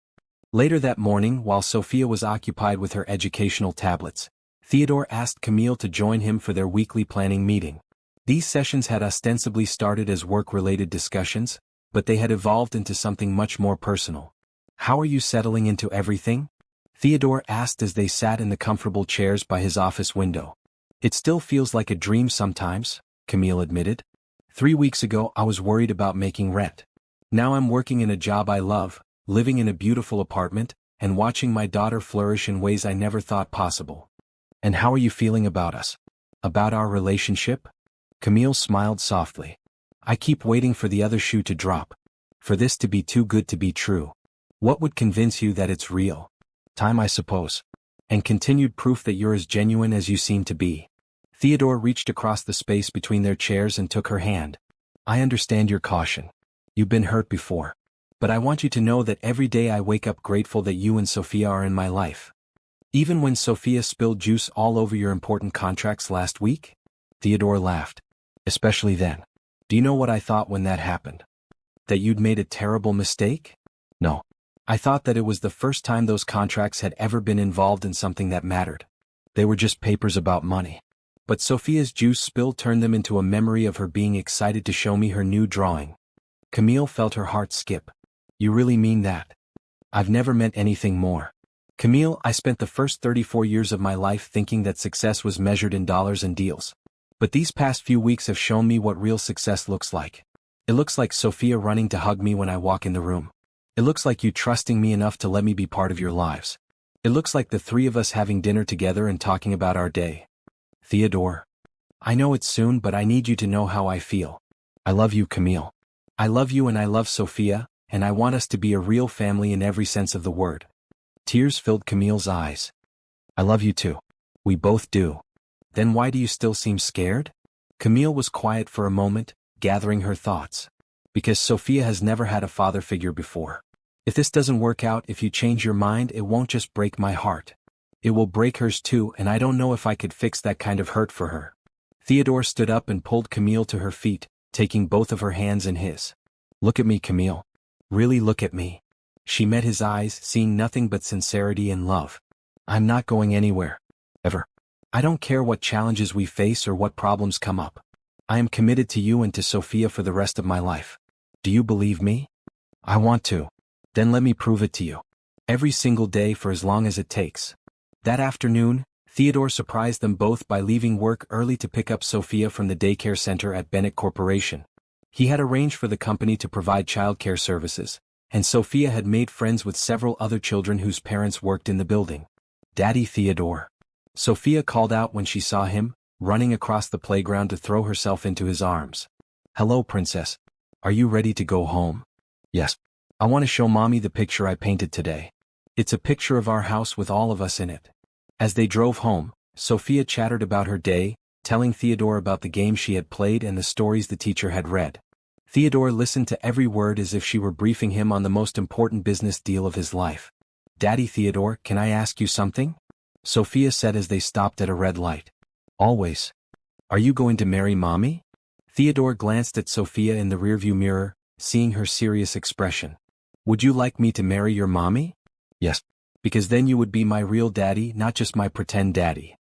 Later that morning, while Sophia was occupied with her educational tablets, Theodore asked Camille to join him for their weekly planning meeting. These sessions had ostensibly started as work-related discussions, but they had evolved into something much more personal. How are you settling into everything? Theodore asked as they sat in the comfortable chairs by his office window. It still feels like a dream sometimes, Camille admitted. 3 weeks ago I was worried about making rent. Now I'm working in a job I love, living in a beautiful apartment, and watching my daughter flourish in ways I never thought possible. And how are you feeling about us? About our relationship? Camille smiled softly. I keep waiting for the other shoe to drop. For this to be too good to be true. What would convince you that it's real? Time, I suppose. And continued proof that you're as genuine as you seem to be. Theodore reached across the space between their chairs and took her hand. I understand your caution. You've been hurt before. But I want you to know that every day I wake up grateful that you and Sophia are in my life. Even when Sophia spilled juice all over your important contracts last week? Theodore laughed. Especially then. Do you know what I thought when that happened? That you'd made a terrible mistake? No. I thought that it was the first time those contracts had ever been involved in something that mattered. They were just papers about money. But Sophia's juice spill turned them into a memory of her being excited to show me her new drawing. Camille felt her heart skip. You really mean that? I've never meant anything more. Camille, I spent the first 34 years of my life thinking that success was measured in dollars and deals. But these past few weeks have shown me what real success looks like. It looks like Sophia running to hug me when I walk in the room. It looks like you trusting me enough to let me be part of your lives. It looks like the three of us having dinner together and talking about our day. Theodore. I know it's soon but I need you to know how I feel. I love you, Camille. I love you and I love Sophia, and I want us to be a real family in every sense of the word. Tears filled Camille's eyes. I love you too. We both do. Then why do you still seem scared? Camille was quiet for a moment, gathering her thoughts. Because Sophia has never had a father figure before. If this doesn't work out, if you change your mind, it won't just break my heart. It will break hers too, and I don't know if I could fix that kind of hurt for her. Theodore stood up and pulled Camille to her feet, taking both of her hands in his. Look at me, Camille. Really look at me. She met his eyes, seeing nothing but sincerity and love. I'm not going anywhere. Ever. I don't care what challenges we face or what problems come up. I am committed to you and to Sophia for the rest of my life. Do you believe me? I want to. Then let me prove it to you. Every single day for as long as it takes. That afternoon, Theodore surprised them both by leaving work early to pick up Sophia from the daycare center at Bennett Corporation. He had arranged for the company to provide childcare services, and Sophia had made friends with several other children whose parents worked in the building. Daddy Theodore. Sophia called out when she saw him, running across the playground to throw herself into his arms. Hello, princess. Are you ready to go home? Yes. I want to show mommy the picture I painted today. It's a picture of our house with all of us in it. As they drove home, Sophia chattered about her day, telling Theodore about the game she had played and the stories the teacher had read. Theodore listened to every word as if she were briefing him on the most important business deal of his life. Daddy Theodore, can I ask you something? Sophia said as they stopped at a red light. Always. Are you going to marry mommy? Theodore glanced at Sophia in the rearview mirror, seeing her serious expression. Would you like me to marry your mommy? Yes. Because then you would be my real daddy, not just my pretend daddy.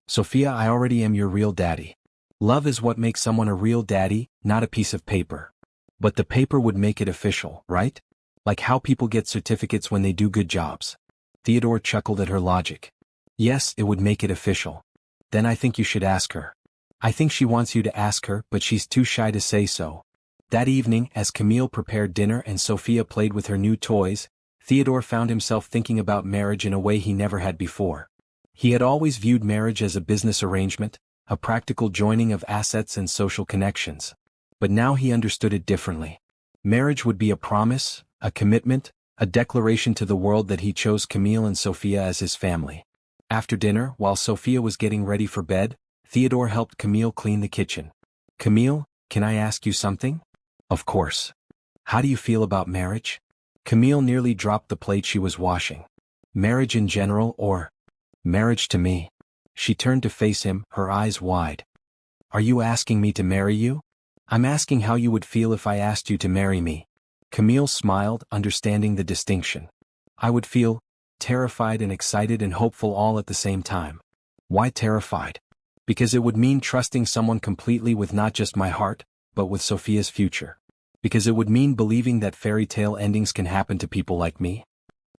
Sophia, I already am your real daddy. Love is what makes someone a real daddy, not a piece of paper. But the paper would make it official, right? Like how people get certificates when they do good jobs. Theodore chuckled at her logic. Yes, it would make it official. Then I think you should ask her. I think she wants you to ask her, but she's too shy to say so. That evening, as Camille prepared dinner and Sophia played with her new toys, Theodore found himself thinking about marriage in a way he never had before. He had always viewed marriage as a business arrangement, a practical joining of assets and social connections. But now he understood it differently. Marriage would be a promise, a commitment, a declaration to the world that he chose Camille and Sophia as his family. After dinner, while Sophia was getting ready for bed, Theodore helped Camille clean the kitchen. "Camille, can I ask you something?" "Of course. How do you feel about marriage?" Camille nearly dropped the plate she was washing. "Marriage in general, or marriage to me?" She turned to face him, her eyes wide. "Are you asking me to marry you?" "I'm asking how you would feel if I asked you to marry me." Camille smiled, understanding the distinction. "I would feel terrified and excited and hopeful all at the same time." "Why terrified?" "Because it would mean trusting someone completely with not just my heart, but with Sophia's future. Because it would mean believing that fairy tale endings can happen to people like me."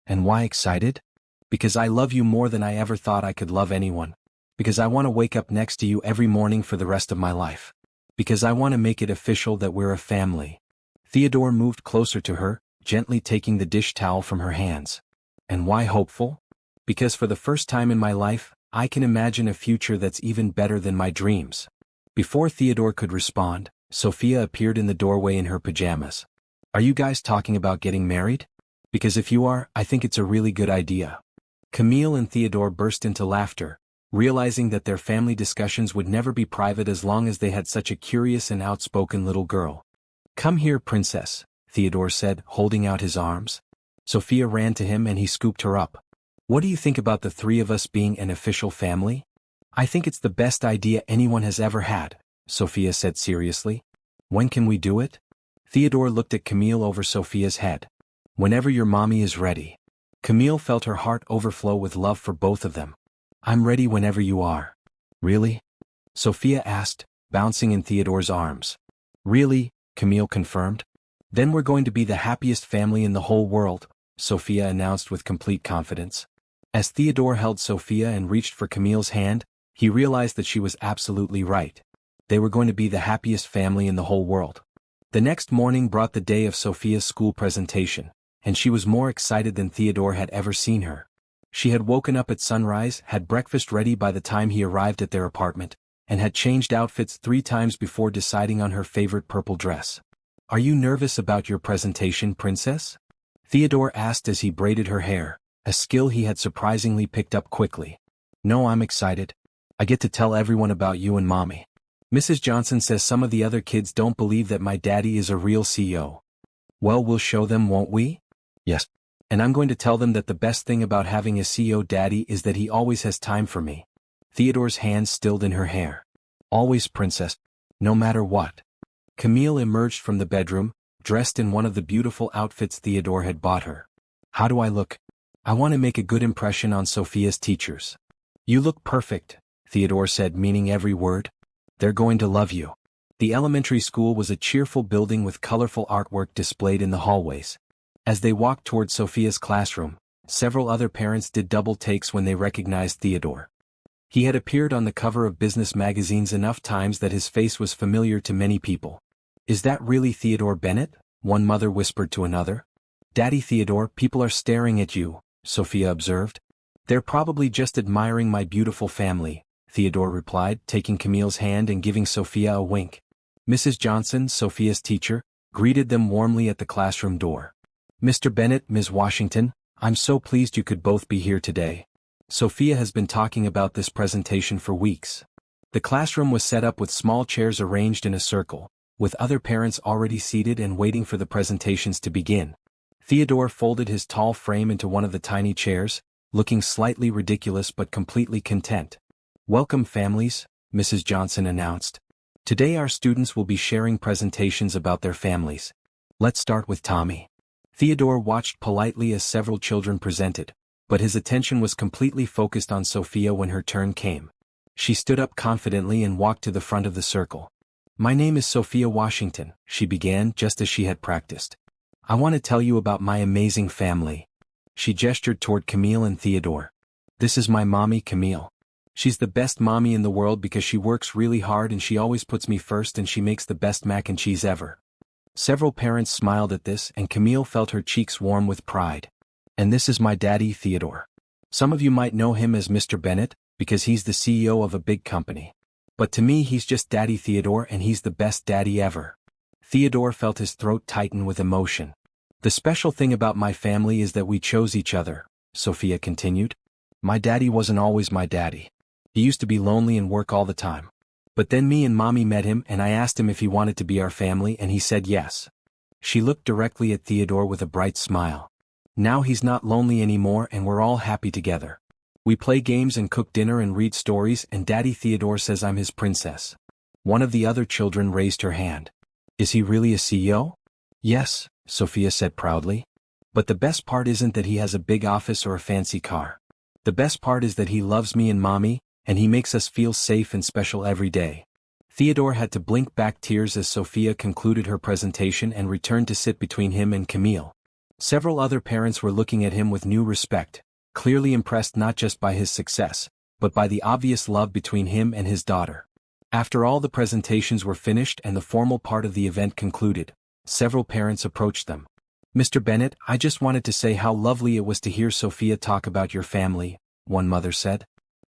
"And why excited?" "Because I love you more than I ever thought I could love anyone. Because I want to wake up next to you every morning for the rest of my life. Because I want to make it official that we're a family." Theodore moved closer to her, gently taking the dish towel from her hands. "And why hopeful?" "Because for the first time in my life, I can imagine a future that's even better than my dreams." Before Theodore could respond, Sophia appeared in the doorway in her pajamas. "Are you guys talking about getting married? Because if you are, I think it's a really good idea." Camille and Theodore burst into laughter, realizing that their family discussions would never be private as long as they had such a curious and outspoken little girl. "Come here, princess," Theodore said, holding out his arms. Sophia ran to him and he scooped her up. "What do you think about the three of us being an official family?" "I think it's the best idea anyone has ever had," Sophia said seriously. "When can we do it?" Theodore looked at Camille over Sophia's head. "Whenever your mommy is ready." Camille felt her heart overflow with love for both of them. "I'm ready whenever you are." "Really?" Sophia asked, bouncing in Theodore's arms. "Really," Camille confirmed. "Then we're going to be the happiest family in the whole world," Sophia announced with complete confidence. As Theodore held Sophia and reached for Camille's hand, he realized that she was absolutely right. They were going to be the happiest family in the whole world. The next morning brought the day of Sophia's school presentation, and she was more excited than Theodore had ever seen her. She had woken up at sunrise, had breakfast ready by the time he arrived at their apartment, and had changed outfits 3 times before deciding on her favorite purple dress. "Are you nervous about your presentation, princess?" Theodore asked as he braided her hair, a skill he had surprisingly picked up quickly. "No, I'm excited. I get to tell everyone about you and mommy. Mrs. Johnson says some of the other kids don't believe that my daddy is a real CEO. Well, we'll show them, won't we?" "Yes. And I'm going to tell them that the best thing about having a CEO daddy is that he always has time for me." Theodore's hands stilled in her hair. "Always, princess. No matter what." Camille emerged from the bedroom, dressed in one of the beautiful outfits Theodore had bought her. "How do I look?" "I want to make a good impression on Sophia's teachers." "You look perfect," Theodore said, meaning every word. "They're going to love you." The elementary school was a cheerful building with colorful artwork displayed in the hallways. As they walked toward Sophia's classroom, several other parents did double takes when they recognized Theodore. He had appeared on the cover of business magazines enough times that his face was familiar to many people. "Is that really Theodore Bennett?" one mother whispered to another. "Daddy Theodore, people are staring at you," Sophia observed. "They're probably just admiring my beautiful family," Theodore replied, taking Camille's hand and giving Sophia a wink. Mrs. Johnson, Sophia's teacher, greeted them warmly at the classroom door. "Mr. Bennett, Ms. Washington, I'm so pleased you could both be here today. Sophia has been talking about this presentation for weeks." The classroom was set up with small chairs arranged in a circle, with other parents already seated and waiting for the presentations to begin. Theodore folded his tall frame into one of the tiny chairs, looking slightly ridiculous but completely content. "Welcome, families," Mrs. Johnson announced. "Today our students will be sharing presentations about their families. Let's start with Tommy." Theodore watched politely as several children presented, but his attention was completely focused on Sophia when her turn came. She stood up confidently and walked to the front of the circle. "My name is Sophia Washington," she began just as she had practiced. "I want to tell you about my amazing family." She gestured toward Camille and Theodore. "This is my mommy, Camille. She's the best mommy in the world because she works really hard and she always puts me first and she makes the best mac and cheese ever. Several parents smiled at this and Camille felt her cheeks warm with pride. And this is my daddy, Theodore. Some of you might know him as Mr. Bennett, because he's the CEO of a big company. But to me he's just Daddy Theodore and he's the best daddy ever. Theodore felt his throat tighten with emotion. The special thing about my family is that we chose each other, Sophia continued. My daddy wasn't always my daddy. He used to be lonely and work all the time. But then me and Mommy met him and I asked him if he wanted to be our family and he said yes. She looked directly at Theodore with a bright smile. Now he's not lonely anymore and we're all happy together. We play games and cook dinner and read stories and Daddy Theodore says I'm his princess. One of the other children raised her hand. Is he really a CEO? Yes, Sophia said proudly. But the best part isn't that he has a big office or a fancy car. The best part is that he loves me and Mommy, and he makes us feel safe and special every day. Theodore had to blink back tears as Sophia concluded her presentation and returned to sit between him and Camille. Several other parents were looking at him with new respect, clearly impressed not just by his success, but by the obvious love between him and his daughter. After all the presentations were finished and the formal part of the event concluded, several parents approached them. Mr. Bennett, I just wanted to say how lovely it was to hear Sophia talk about your family, one mother said.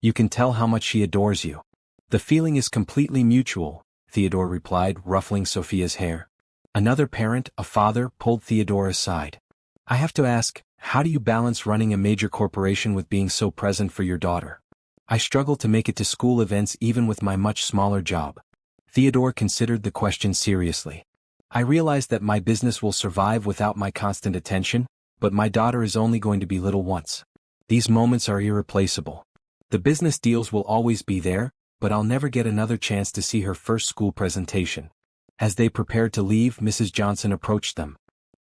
You can tell how much she adores you. The feeling is completely mutual, Theodore replied, ruffling Sophia's hair. Another parent, a father, pulled Theodore aside. I have to ask, how do you balance running a major corporation with being so present for your daughter? I struggle to make it to school events even with my much smaller job. Theodore considered the question seriously. I realize that my business will survive without my constant attention, but my daughter is only going to be little once. These moments are irreplaceable. The business deals will always be there, but I'll never get another chance to see her first school presentation. As they prepared to leave, Mrs. Johnson approached them.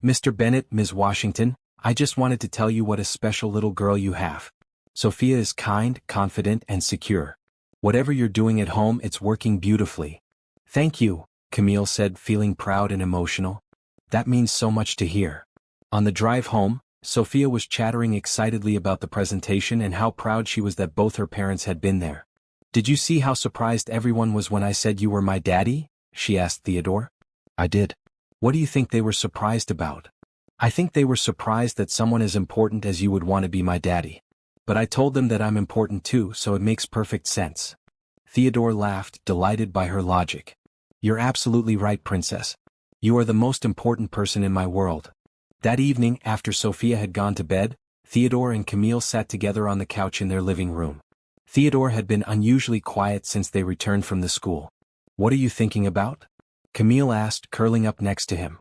Mr. Bennett, Ms. Washington, I just wanted to tell you what a special little girl you have. Sophia is kind, confident, and secure. Whatever you're doing at home, it's working beautifully. Thank you, Camille said, feeling proud and emotional. That means so much to hear. On the drive home, Sophia was chattering excitedly about the presentation and how proud she was that both her parents had been there. Did you see how surprised everyone was when I said you were my daddy? She asked Theodore. I did. What do you think they were surprised about? I think they were surprised that someone as important as you would want to be my daddy. But I told them that I'm important too, so it makes perfect sense. Theodore laughed, delighted by her logic. You're absolutely right, princess. You are the most important person in my world. That evening, after Sophia had gone to bed, Theodore and Camille sat together on the couch in their living room. Theodore had been unusually quiet since they returned from the school. What are you thinking about? Camille asked, curling up next to him.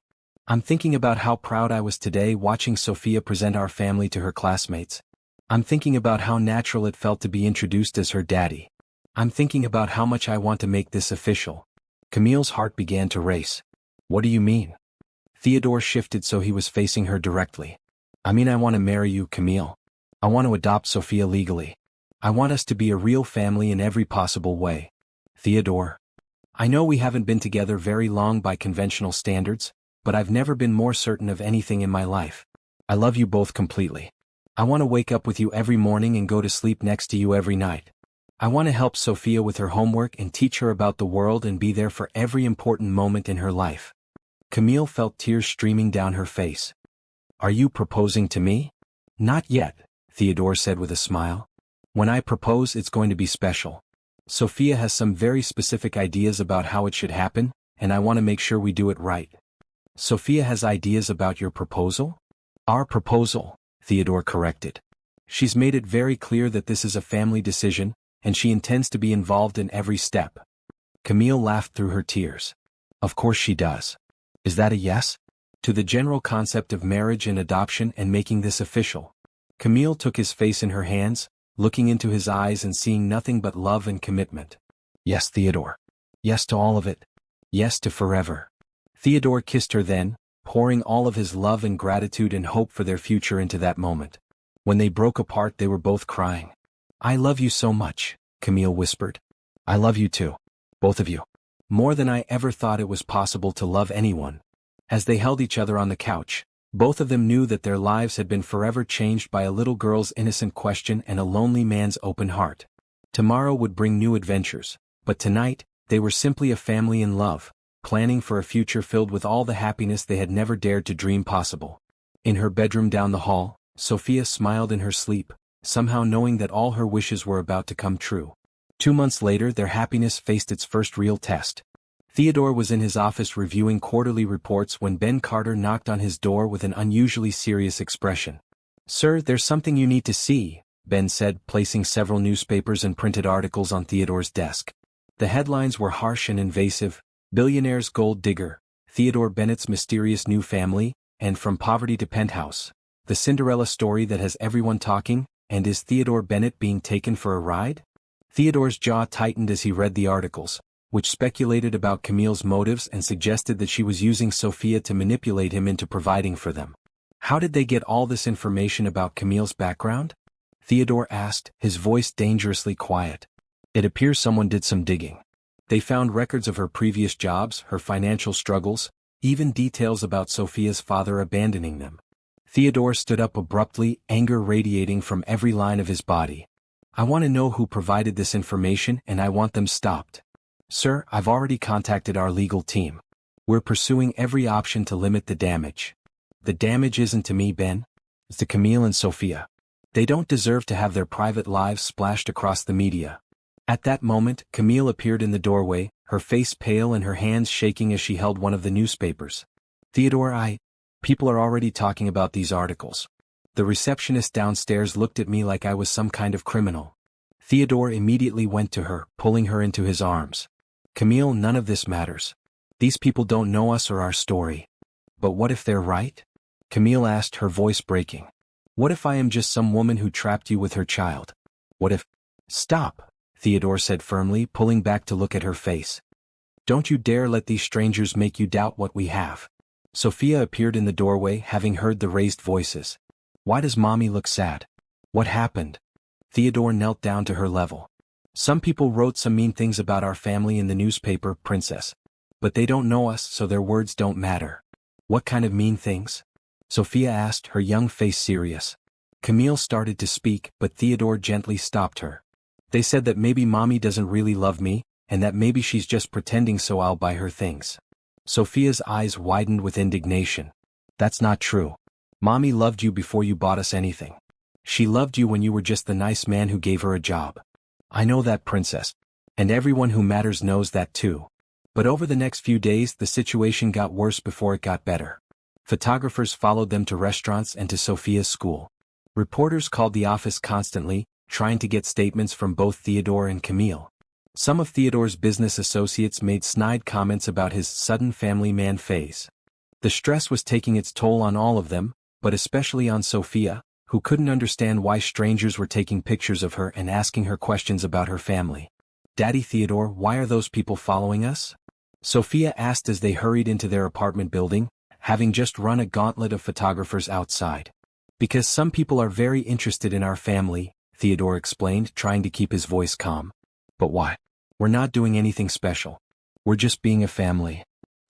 I'm thinking about how proud I was today watching Sophia present our family to her classmates. I'm thinking about how natural it felt to be introduced as her daddy. I'm thinking about how much I want to make this official. Camille's heart began to race. What do you mean? Theodore shifted so he was facing her directly. I mean, I want to marry you, Camille. I want to adopt Sophia legally. I want us to be a real family in every possible way. Theodore. I know we haven't been together very long by conventional standards, but I've never been more certain of anything in my life. I love you both completely. I want to wake up with you every morning and go to sleep next to you every night. I want to help Sophia with her homework and teach her about the world and be there for every important moment in her life. Camille felt tears streaming down her face. Are you proposing to me? Not yet, Theodore said with a smile. When I propose, it's going to be special. Sophia has some very specific ideas about how it should happen, and I want to make sure we do it right. Sophia has ideas about your proposal? Our proposal, Theodore corrected. She's made it very clear that this is a family decision, and she intends to be involved in every step. Camille laughed through her tears. Of course she does. Is that a yes? To the general concept of marriage and adoption and making this official. Camille took his face in her hands, looking into his eyes and seeing nothing but love and commitment. Yes, Theodore. Yes to all of it. Yes to forever. Theodore kissed her then, pouring all of his love and gratitude and hope for their future into that moment. When they broke apart, they were both crying. I love you so much, Camille whispered. I love you too. Both of you. More than I ever thought it was possible to love anyone. As they held each other on the couch, both of them knew that their lives had been forever changed by a little girl's innocent question and a lonely man's open heart. Tomorrow would bring new adventures, but tonight, they were simply a family in love, planning for a future filled with all the happiness they had never dared to dream possible. In her bedroom down the hall, Sophia smiled in her sleep, somehow knowing that all her wishes were about to come true. 2 months later, their happiness faced its first real test. Theodore was in his office reviewing quarterly reports when Ben Carter knocked on his door with an unusually serious expression. "Sir, there's something you need to see," Ben said, placing several newspapers and printed articles on Theodore's desk. The headlines were harsh and invasive: "Billionaire's Gold Digger, Theodore Bennett's Mysterious New Family, and From Poverty to Penthouse. The Cinderella Story That Has Everyone Talking, and Is Theodore Bennett Being Taken for a Ride?" Theodore's jaw tightened as he read the articles, which speculated about Camille's motives and suggested that she was using Sophia to manipulate him into providing for them. How did they get all this information about Camille's background? Theodore asked, his voice dangerously quiet. "It appears someone did some digging. They found records of her previous jobs, her financial struggles, even details about Sophia's father abandoning them." Theodore stood up abruptly, anger radiating from every line of his body. "I want to know who provided this information, and I want them stopped. Sir, I've already contacted our legal team. We're pursuing every option to limit the damage." "The damage isn't to me, Ben. It's to Camille and Sophia. They don't deserve to have their private lives splashed across the media." At that moment, Camille appeared in the doorway, her face pale and her hands shaking as she held one of the newspapers. "Theodore, people are already talking about these articles. The receptionist downstairs looked at me like I was some kind of criminal." Theodore immediately went to her, pulling her into his arms. "Camille, none of this matters. These people don't know us or our story." "But what if they're right?" Camille asked, her voice breaking. "What if I am just some woman who trapped you with her child? What if—" "Stop," Theodore said firmly, pulling back to look at her face. "Don't you dare let these strangers make you doubt what we have." Sophia appeared in the doorway, having heard the raised voices. "Why does Mommy look sad? What happened?" Theodore knelt down to her level. "Some people wrote some mean things about our family in the newspaper, Princess. But they don't know us, so their words don't matter." "What kind of mean things?" Sophia asked, her young face serious. Camille started to speak, but Theodore gently stopped her. "They said that maybe Mommy doesn't really love me, and that maybe she's just pretending so I'll buy her things." Sophia's eyes widened with indignation. "That's not true. Mommy loved you before you bought us anything. She loved you when you were just the nice man who gave her a job. I know that, Princess. And everyone who matters knows that too." But over the next few days the situation got worse before it got better. Photographers followed them to restaurants and to Sophia's school. Reporters called the office constantly, trying to get statements from both Theodore and Camille. Some of Theodore's business associates made snide comments about his sudden family man phase. The stress was taking its toll on all of them, but especially on Sophia, who couldn't understand why strangers were taking pictures of her and asking her questions about her family. "Daddy Theodore, why are those people following us?" Sophia asked as they hurried into their apartment building, having just run a gauntlet of photographers outside. "Because some people are very interested in our family," Theodore explained, trying to keep his voice calm. "But why? We're not doing anything special. We're just being a family.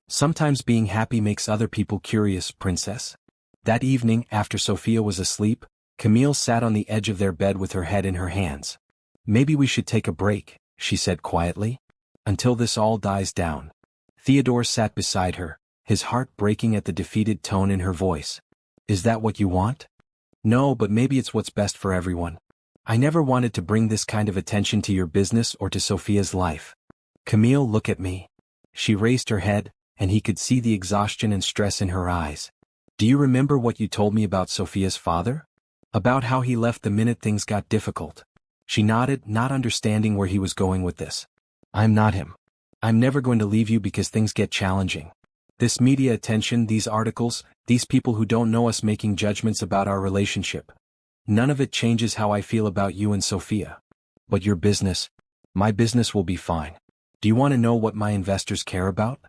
Sometimes being happy makes other people curious, Princess." That evening, after Sophia was asleep, Camille sat on the edge of their bed with her head in her hands. "Maybe we should take a break," she said quietly. "Until this all dies down." Theodore sat beside her, his heart breaking at the defeated tone in her voice. "Is that what you want?" "No, but maybe it's what's best for everyone. I never wanted to bring this kind of attention to your business or to Sophia's life." "Camille, look at me." She raised her head, and he could see the exhaustion and stress in her eyes. "Do you remember what you told me about Sophia's father? About how he left the minute things got difficult?" She nodded, not understanding where he was going with this. "I'm not him. I'm never going to leave you because things get challenging. This media attention, these articles, these people who don't know us making judgments about our relationship. None of it changes how I feel about you and Sophia. But your business, my business will be fine. Do you want to know what my investors care about?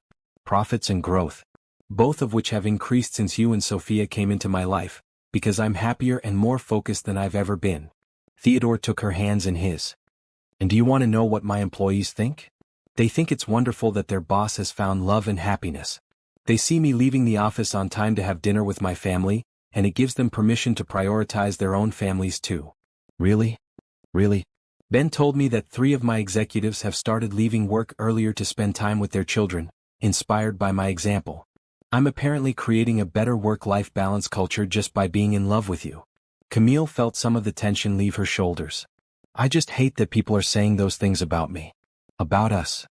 Profits and growth. Both of which have increased since you and Sophia came into my life, because I'm happier and more focused than I've ever been." Theodore took her hands in his. "And do you want to know what my employees think? They think it's wonderful that their boss has found love and happiness. They see me leaving the office on time to have dinner with my family, and it gives them permission to prioritize their own families too." "Really? Really? Ben told me that 3 of my executives have started leaving work earlier to spend time with their children, inspired by my example. I'm apparently creating a better work-life balance culture just by being in love with you. Camille felt some of the tension leave her shoulders. I just hate that people are saying those things about me. About us.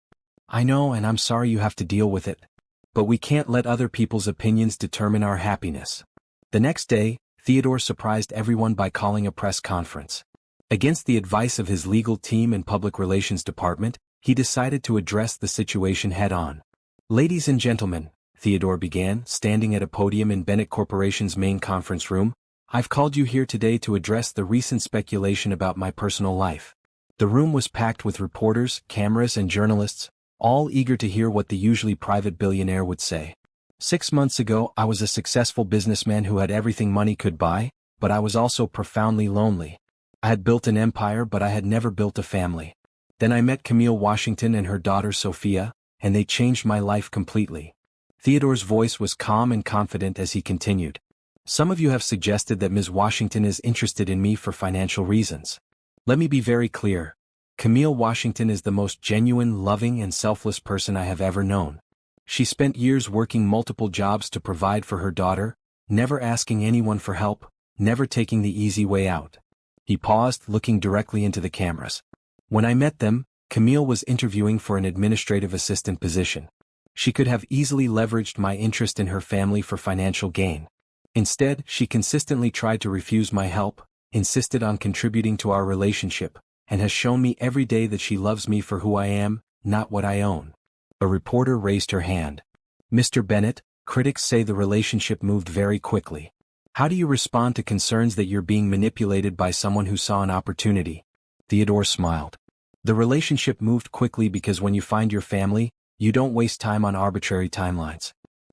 I know, and I'm sorry you have to deal with it. But we can't let other people's opinions determine our happiness. The next day, Theodore surprised everyone by calling a press conference. Against the advice of his legal team and public relations department, he decided to address the situation head-on. Ladies and gentlemen, Theodore began, standing at a podium in Bennett Corporation's main conference room, I've called you here today to address the recent speculation about my personal life. The room was packed with reporters, cameras and journalists, all eager to hear what the usually private billionaire would say. 6 months ago, I was a successful businessman who had everything money could buy, but I was also profoundly lonely. I had built an empire, but I had never built a family. Then I met Camille Washington and her daughter Sophia, and they changed my life completely. Theodore's voice was calm and confident as he continued. Some of you have suggested that Ms. Washington is interested in me for financial reasons. Let me be very clear. Camille Washington is the most genuine, loving and selfless person I have ever known. She spent years working multiple jobs to provide for her daughter, never asking anyone for help, never taking the easy way out. He paused, looking directly into the cameras. When I met them, Camille was interviewing for an administrative assistant position. She could have easily leveraged my interest in her family for financial gain. Instead, she consistently tried to refuse my help, insisted on contributing to our relationship, and has shown me every day that she loves me for who I am, not what I own. A reporter raised her hand. Mr. Bennett, critics say the relationship moved very quickly. How do you respond to concerns that you're being manipulated by someone who saw an opportunity? Theodore smiled. The relationship moved quickly because when you find your family, you don't waste time on arbitrary timelines.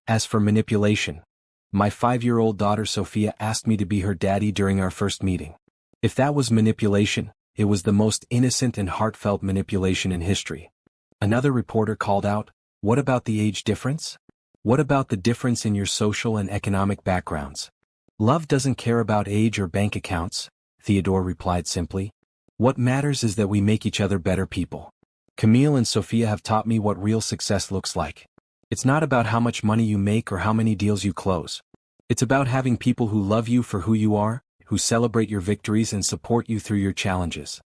As for manipulation, my 5-year-old daughter Sophia asked me to be her daddy during our first meeting. If that was manipulation, it was the most innocent and heartfelt manipulation in history. Another reporter called out, "What about the age difference? What about the difference in your social and economic backgrounds?" "Love doesn't care about age or bank accounts," Theodore replied simply. "What matters is that we make each other better people. Camille and Sophia have taught me what real success looks like. It's not about how much money you make or how many deals you close. It's about having people who love you for who you are, who celebrate your victories and support you through your challenges."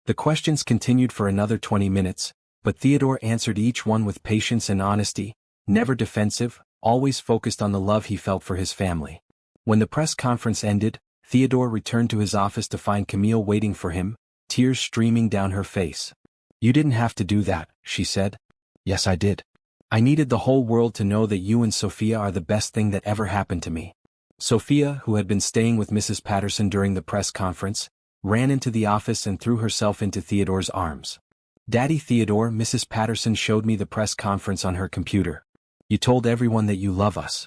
The questions continued for another 20 minutes, but Theodore answered each one with patience and honesty, never defensive, always focused on the love he felt for his family. When the press conference ended, Theodore returned to his office to find Camille waiting for him, tears streaming down her face. "You didn't have to do that," she said. "Yes, I did. I needed the whole world to know that you and Sophia are the best thing that ever happened to me." Sophia, who had been staying with Mrs. Patterson during the press conference, ran into the office and threw herself into Theodore's arms. "Daddy Theodore, Mrs. Patterson showed me the press conference on her computer. You told everyone that you love us."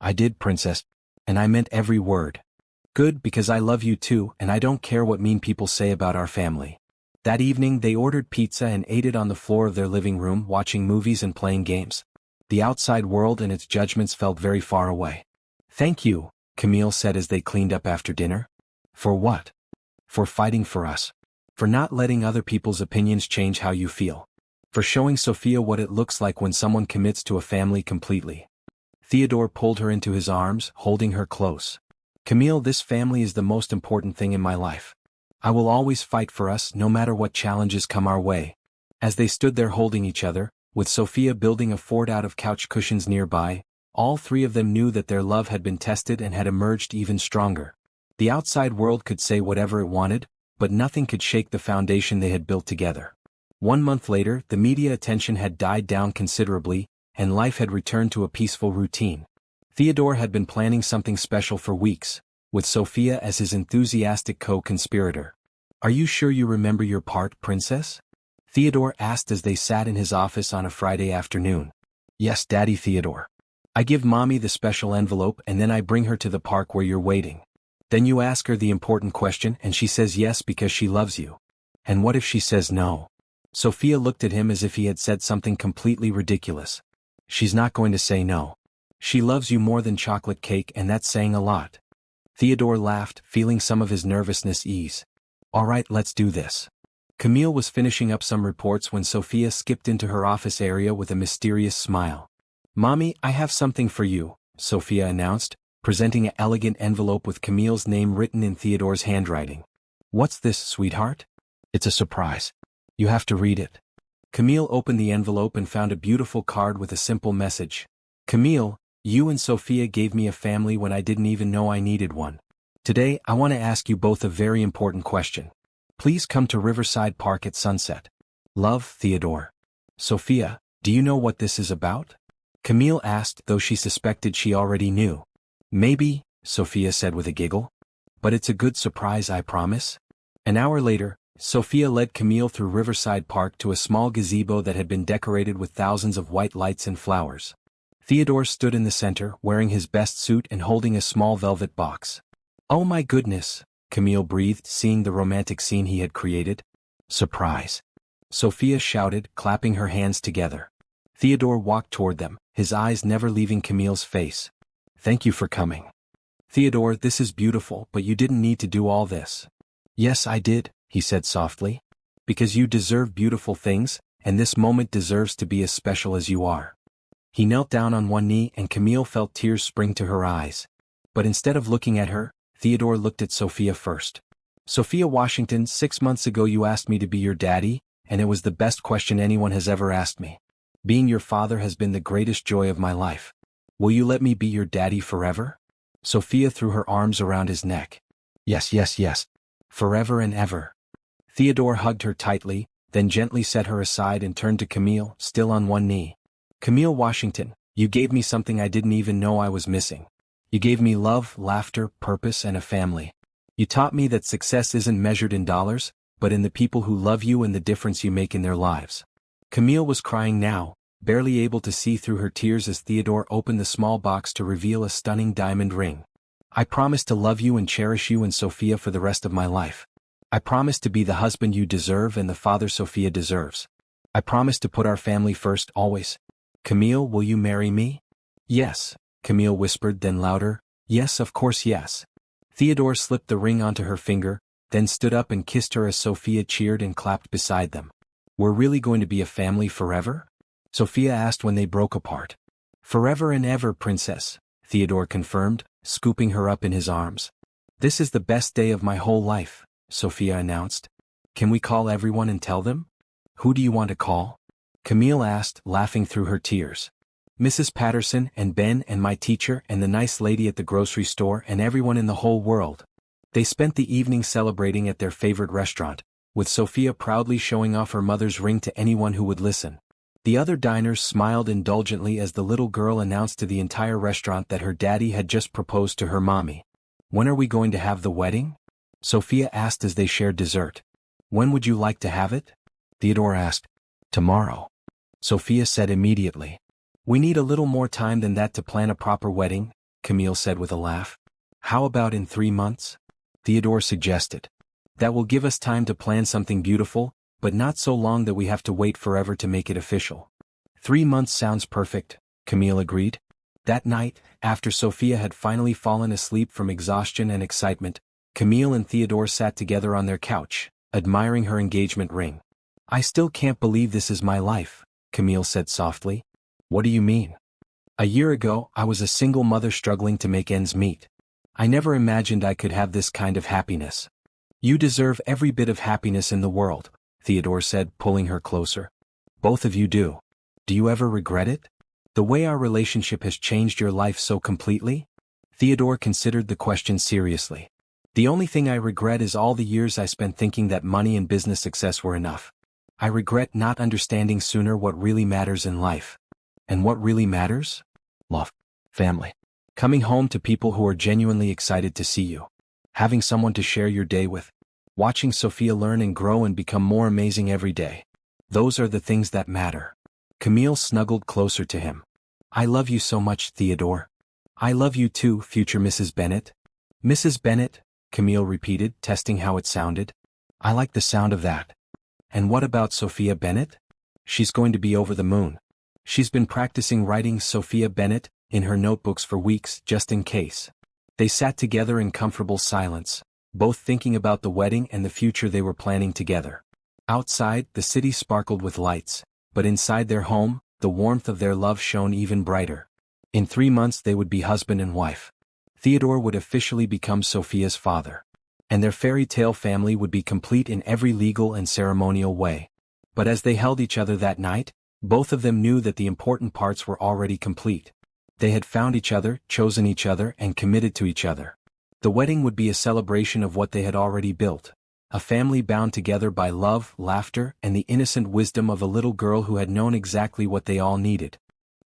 "I did, Princess. And I meant every word." "Good, because I love you too, and I don't care what mean people say about our family." That evening they ordered pizza and ate it on the floor of their living room, watching movies and playing games. The outside world and its judgments felt very far away. "Thank you," Camille said as they cleaned up after dinner. "For what?" "For fighting for us. For not letting other people's opinions change how you feel. For showing Sophia what it looks like when someone commits to a family completely." Theodore pulled her into his arms, holding her close. "Camille, this family is the most important thing in my life. I will always fight for us, no matter what challenges come our way." As they stood there holding each other, with Sophia building a fort out of couch cushions nearby, all 3 of them knew that their love had been tested and had emerged even stronger. The outside world could say whatever it wanted, but nothing could shake the foundation they had built together. 1 month later, the media attention had died down considerably, and life had returned to a peaceful routine. Theodore had been planning something special for weeks, with Sophia as his enthusiastic co-conspirator. "Are you sure you remember your part, Princess?" Theodore asked as they sat in his office on a Friday afternoon. "Yes, Daddy Theodore. I give Mommy the special envelope and then I bring her to the park where you're waiting. Then you ask her the important question and she says yes because she loves you. And what if she says no?" Sophia looked at him as if he had said something completely ridiculous. "She's not going to say no. She loves you more than chocolate cake, and that's saying a lot." Theodore laughed, feeling some of his nervousness ease. "All right, let's do this. Camille was finishing up some reports when Sophia skipped into her office area with a mysterious smile. "Mommy, I have something for you," Sophia announced, presenting an elegant envelope with Camille's name written in Theodore's handwriting. "What's this, sweetheart?" "It's a surprise. You have to read it." Camille opened the envelope and found a beautiful card with a simple message. "Camille, you and Sophia gave me a family when I didn't even know I needed one. Today, I want to ask you both a very important question. Please come to Riverside Park at sunset. Love, Theodore." "Sophia, do you know what this is about?" Camille asked, though she suspected she already knew. "Maybe," Sophia said with a giggle. "But it's a good surprise, I promise." An hour later, Sophia led Camille through Riverside Park to a small gazebo that had been decorated with thousands of white lights and flowers. Theodore stood in the center, wearing his best suit and holding a small velvet box. "Oh my goodness," Camille breathed, seeing the romantic scene he had created. "Surprise!" Sophia shouted, clapping her hands together. Theodore walked toward them, his eyes never leaving Camille's face. "Thank you for coming." "Theodore, this is beautiful, but you didn't need to do all this." "Yes, I did," he said softly. "Because you deserve beautiful things, and this moment deserves to be as special as you are." He knelt down on one knee and Camille felt tears spring to her eyes. But instead of looking at her, Theodore looked at Sophia first. "Sophia Washington, 6 months ago you asked me to be your daddy, and it was the best question anyone has ever asked me. Being your father has been the greatest joy of my life. Will you let me be your daddy forever?" Sophia threw her arms around his neck. "Yes, yes, yes. Forever and ever." Theodore hugged her tightly, then gently set her aside and turned to Camille, still on one knee. "Camille Washington, you gave me something I didn't even know I was missing. You gave me love, laughter, purpose, and a family. You taught me that success isn't measured in dollars, but in the people who love you and the difference you make in their lives." Camille was crying now, barely able to see through her tears as Theodore opened the small box to reveal a stunning diamond ring. "I promise to love you and cherish you and Sophia for the rest of my life. I promise to be the husband you deserve and the father Sophia deserves. I promise to put our family first always. Camille, will you marry me?" "Yes," Camille whispered, then louder, "Yes, of course, yes." Theodore slipped the ring onto her finger, then stood up and kissed her as Sophia cheered and clapped beside them. "We're really going to be a family forever?" Sophia asked when they broke apart. "Forever and ever, princess," Theodore confirmed, scooping her up in his arms. "This is the best day of my whole life," Sophia announced. "Can we call everyone and tell them?" "Who do you want to call?" Camille asked, laughing through her tears. "Mrs. Patterson and Ben and my teacher and the nice lady at the grocery store and everyone in the whole world." They spent the evening celebrating at their favorite restaurant, with Sophia proudly showing off her mother's ring to anyone who would listen. The other diners smiled indulgently as the little girl announced to the entire restaurant that her daddy had just proposed to her mommy. "When are we going to have the wedding?" Sophia asked as they shared dessert. "When would you like to have it?" Theodore asked. "Tomorrow," Sophia said immediately. "We need a little more time than that to plan a proper wedding," Camille said with a laugh. "How about in 3 months?" Theodore suggested. "That will give us time to plan something beautiful, but not so long that we have to wait forever to make it official." 3 months sounds perfect, Camille agreed. That night, after Sophia had finally fallen asleep from exhaustion and excitement, Camille and Theodore sat together on their couch, admiring her engagement ring. "I still can't believe this is my life," Camille said softly. "What do you mean?" "A year ago, I was a single mother struggling to make ends meet. I never imagined I could have this kind of happiness." "You deserve every bit of happiness in the world," Theodore said, pulling her closer. "Both of you do. Do you ever regret it? The way our relationship has changed your life so completely?" Theodore considered the question seriously. "The only thing I regret is all the years I spent thinking that money and business success were enough. I regret not understanding sooner what really matters in life." "And what really matters?" "Love. Family. Coming home to people who are genuinely excited to see you. Having someone to share your day with. Watching Sophia learn and grow and become more amazing every day. Those are the things that matter." Camille snuggled closer to him. "I love you so much, Theodore." "I love you too, future Mrs. Bennet." "Mrs. Bennet," Camille repeated, testing how it sounded. "I like the sound of that." "And what about Sophia Bennet?" "She's going to be over the moon. She's been practicing writing Sophia Bennet in her notebooks for weeks, just in case." They sat together in comfortable silence, both thinking about the wedding and the future they were planning together. Outside, the city sparkled with lights, but inside their home, the warmth of their love shone even brighter. In 3 months they would be husband and wife. Theodore would officially become Sophia's father. And their fairy tale family would be complete in every legal and ceremonial way. But as they held each other that night, both of them knew that the important parts were already complete. They had found each other, chosen each other, and committed to each other. The wedding would be a celebration of what they had already built. A family bound together by love, laughter, and the innocent wisdom of a little girl who had known exactly what they all needed.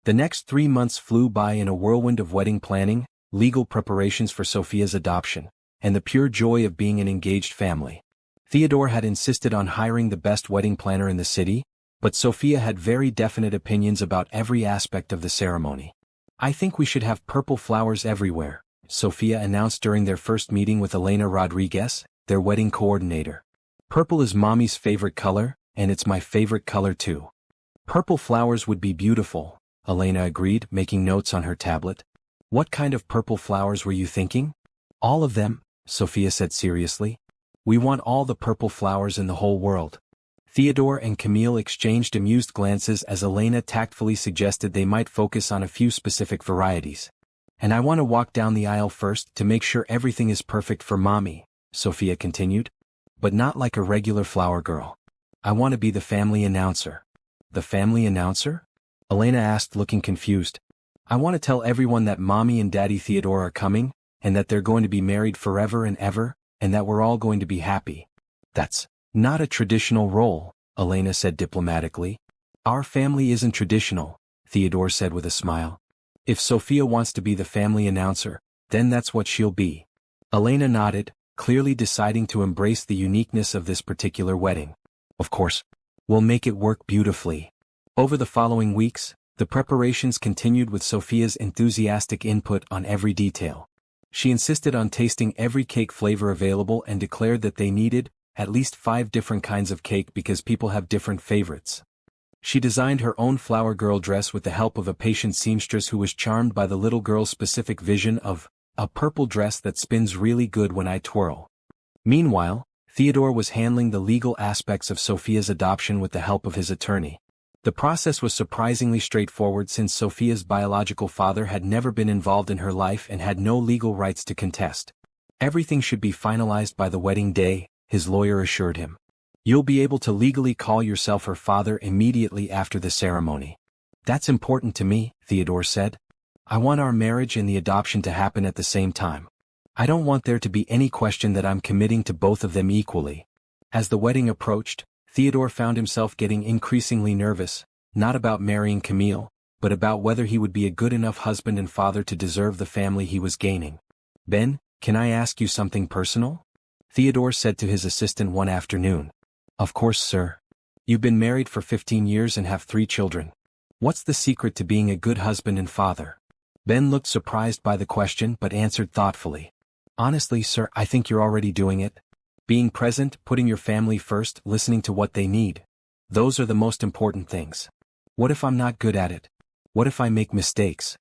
The next 3 months flew by in a whirlwind of wedding planning, legal preparations for Sophia's adoption, and the pure joy of being an engaged family. Theodore had insisted on hiring the best wedding planner in the city, but Sophia had very definite opinions about every aspect of the ceremony. "I think we should have purple flowers everywhere," Sophia announced during their first meeting with Elena Rodriguez, their wedding coordinator. "Purple is Mommy's favorite color, and it's my favorite color too." "Purple flowers would be beautiful," Elena agreed, making notes on her tablet. "What kind of purple flowers were you thinking?" "All of them," Sophia said seriously. "We want all the purple flowers in the whole world." Theodore and Camille exchanged amused glances as Elena tactfully suggested they might focus on a few specific varieties. "And I want to walk down the aisle first to make sure everything is perfect for Mommy," Sophia continued. "But not like a regular flower girl. I want to be the family announcer." "The family announcer?" Elena asked, looking confused. "I want to tell everyone that Mommy and Daddy Theodore are coming, and that they're going to be married forever and ever, and that we're all going to be happy." "That's not a traditional role," Elena said diplomatically. "Our family isn't traditional," Theodore said with a smile. "If Sophia wants to be the family announcer, then that's what she'll be." Elena nodded, clearly deciding to embrace the uniqueness of this particular wedding. "Of course. We'll make it work beautifully." Over the following weeks, the preparations continued with Sophia's enthusiastic input on every detail. She insisted on tasting every cake flavor available and declared that they needed at least 5 different kinds of cake because people have different favorites. She designed her own flower girl dress with the help of a patient seamstress who was charmed by the little girl's specific vision of a purple dress that spins really good when I twirl. Meanwhile, Theodore was handling the legal aspects of Sophia's adoption with the help of his attorney. The process was surprisingly straightforward since Sophia's biological father had never been involved in her life and had no legal rights to contest. "Everything should be finalized by the wedding day," his lawyer assured him. "You'll be able to legally call yourself her father immediately after the ceremony." "That's important to me," Theodore said. "I want our marriage and the adoption to happen at the same time. I don't want there to be any question that I'm committing to both of them equally." As the wedding approached, Theodore found himself getting increasingly nervous, not about marrying Camille, but about whether he would be a good enough husband and father to deserve the family he was gaining. "Ben, can I ask you something personal?" Theodore said to his assistant one afternoon. "Of course, sir. You've been married for 15 years and have 3 children. What's the secret to being a good husband and father?" Ben looked surprised by the question but answered thoughtfully. "Honestly, sir, I think you're already doing it. Being present, putting your family first, listening to what they need. Those are the most important things. What if I'm not good at it? What if I make mistakes?"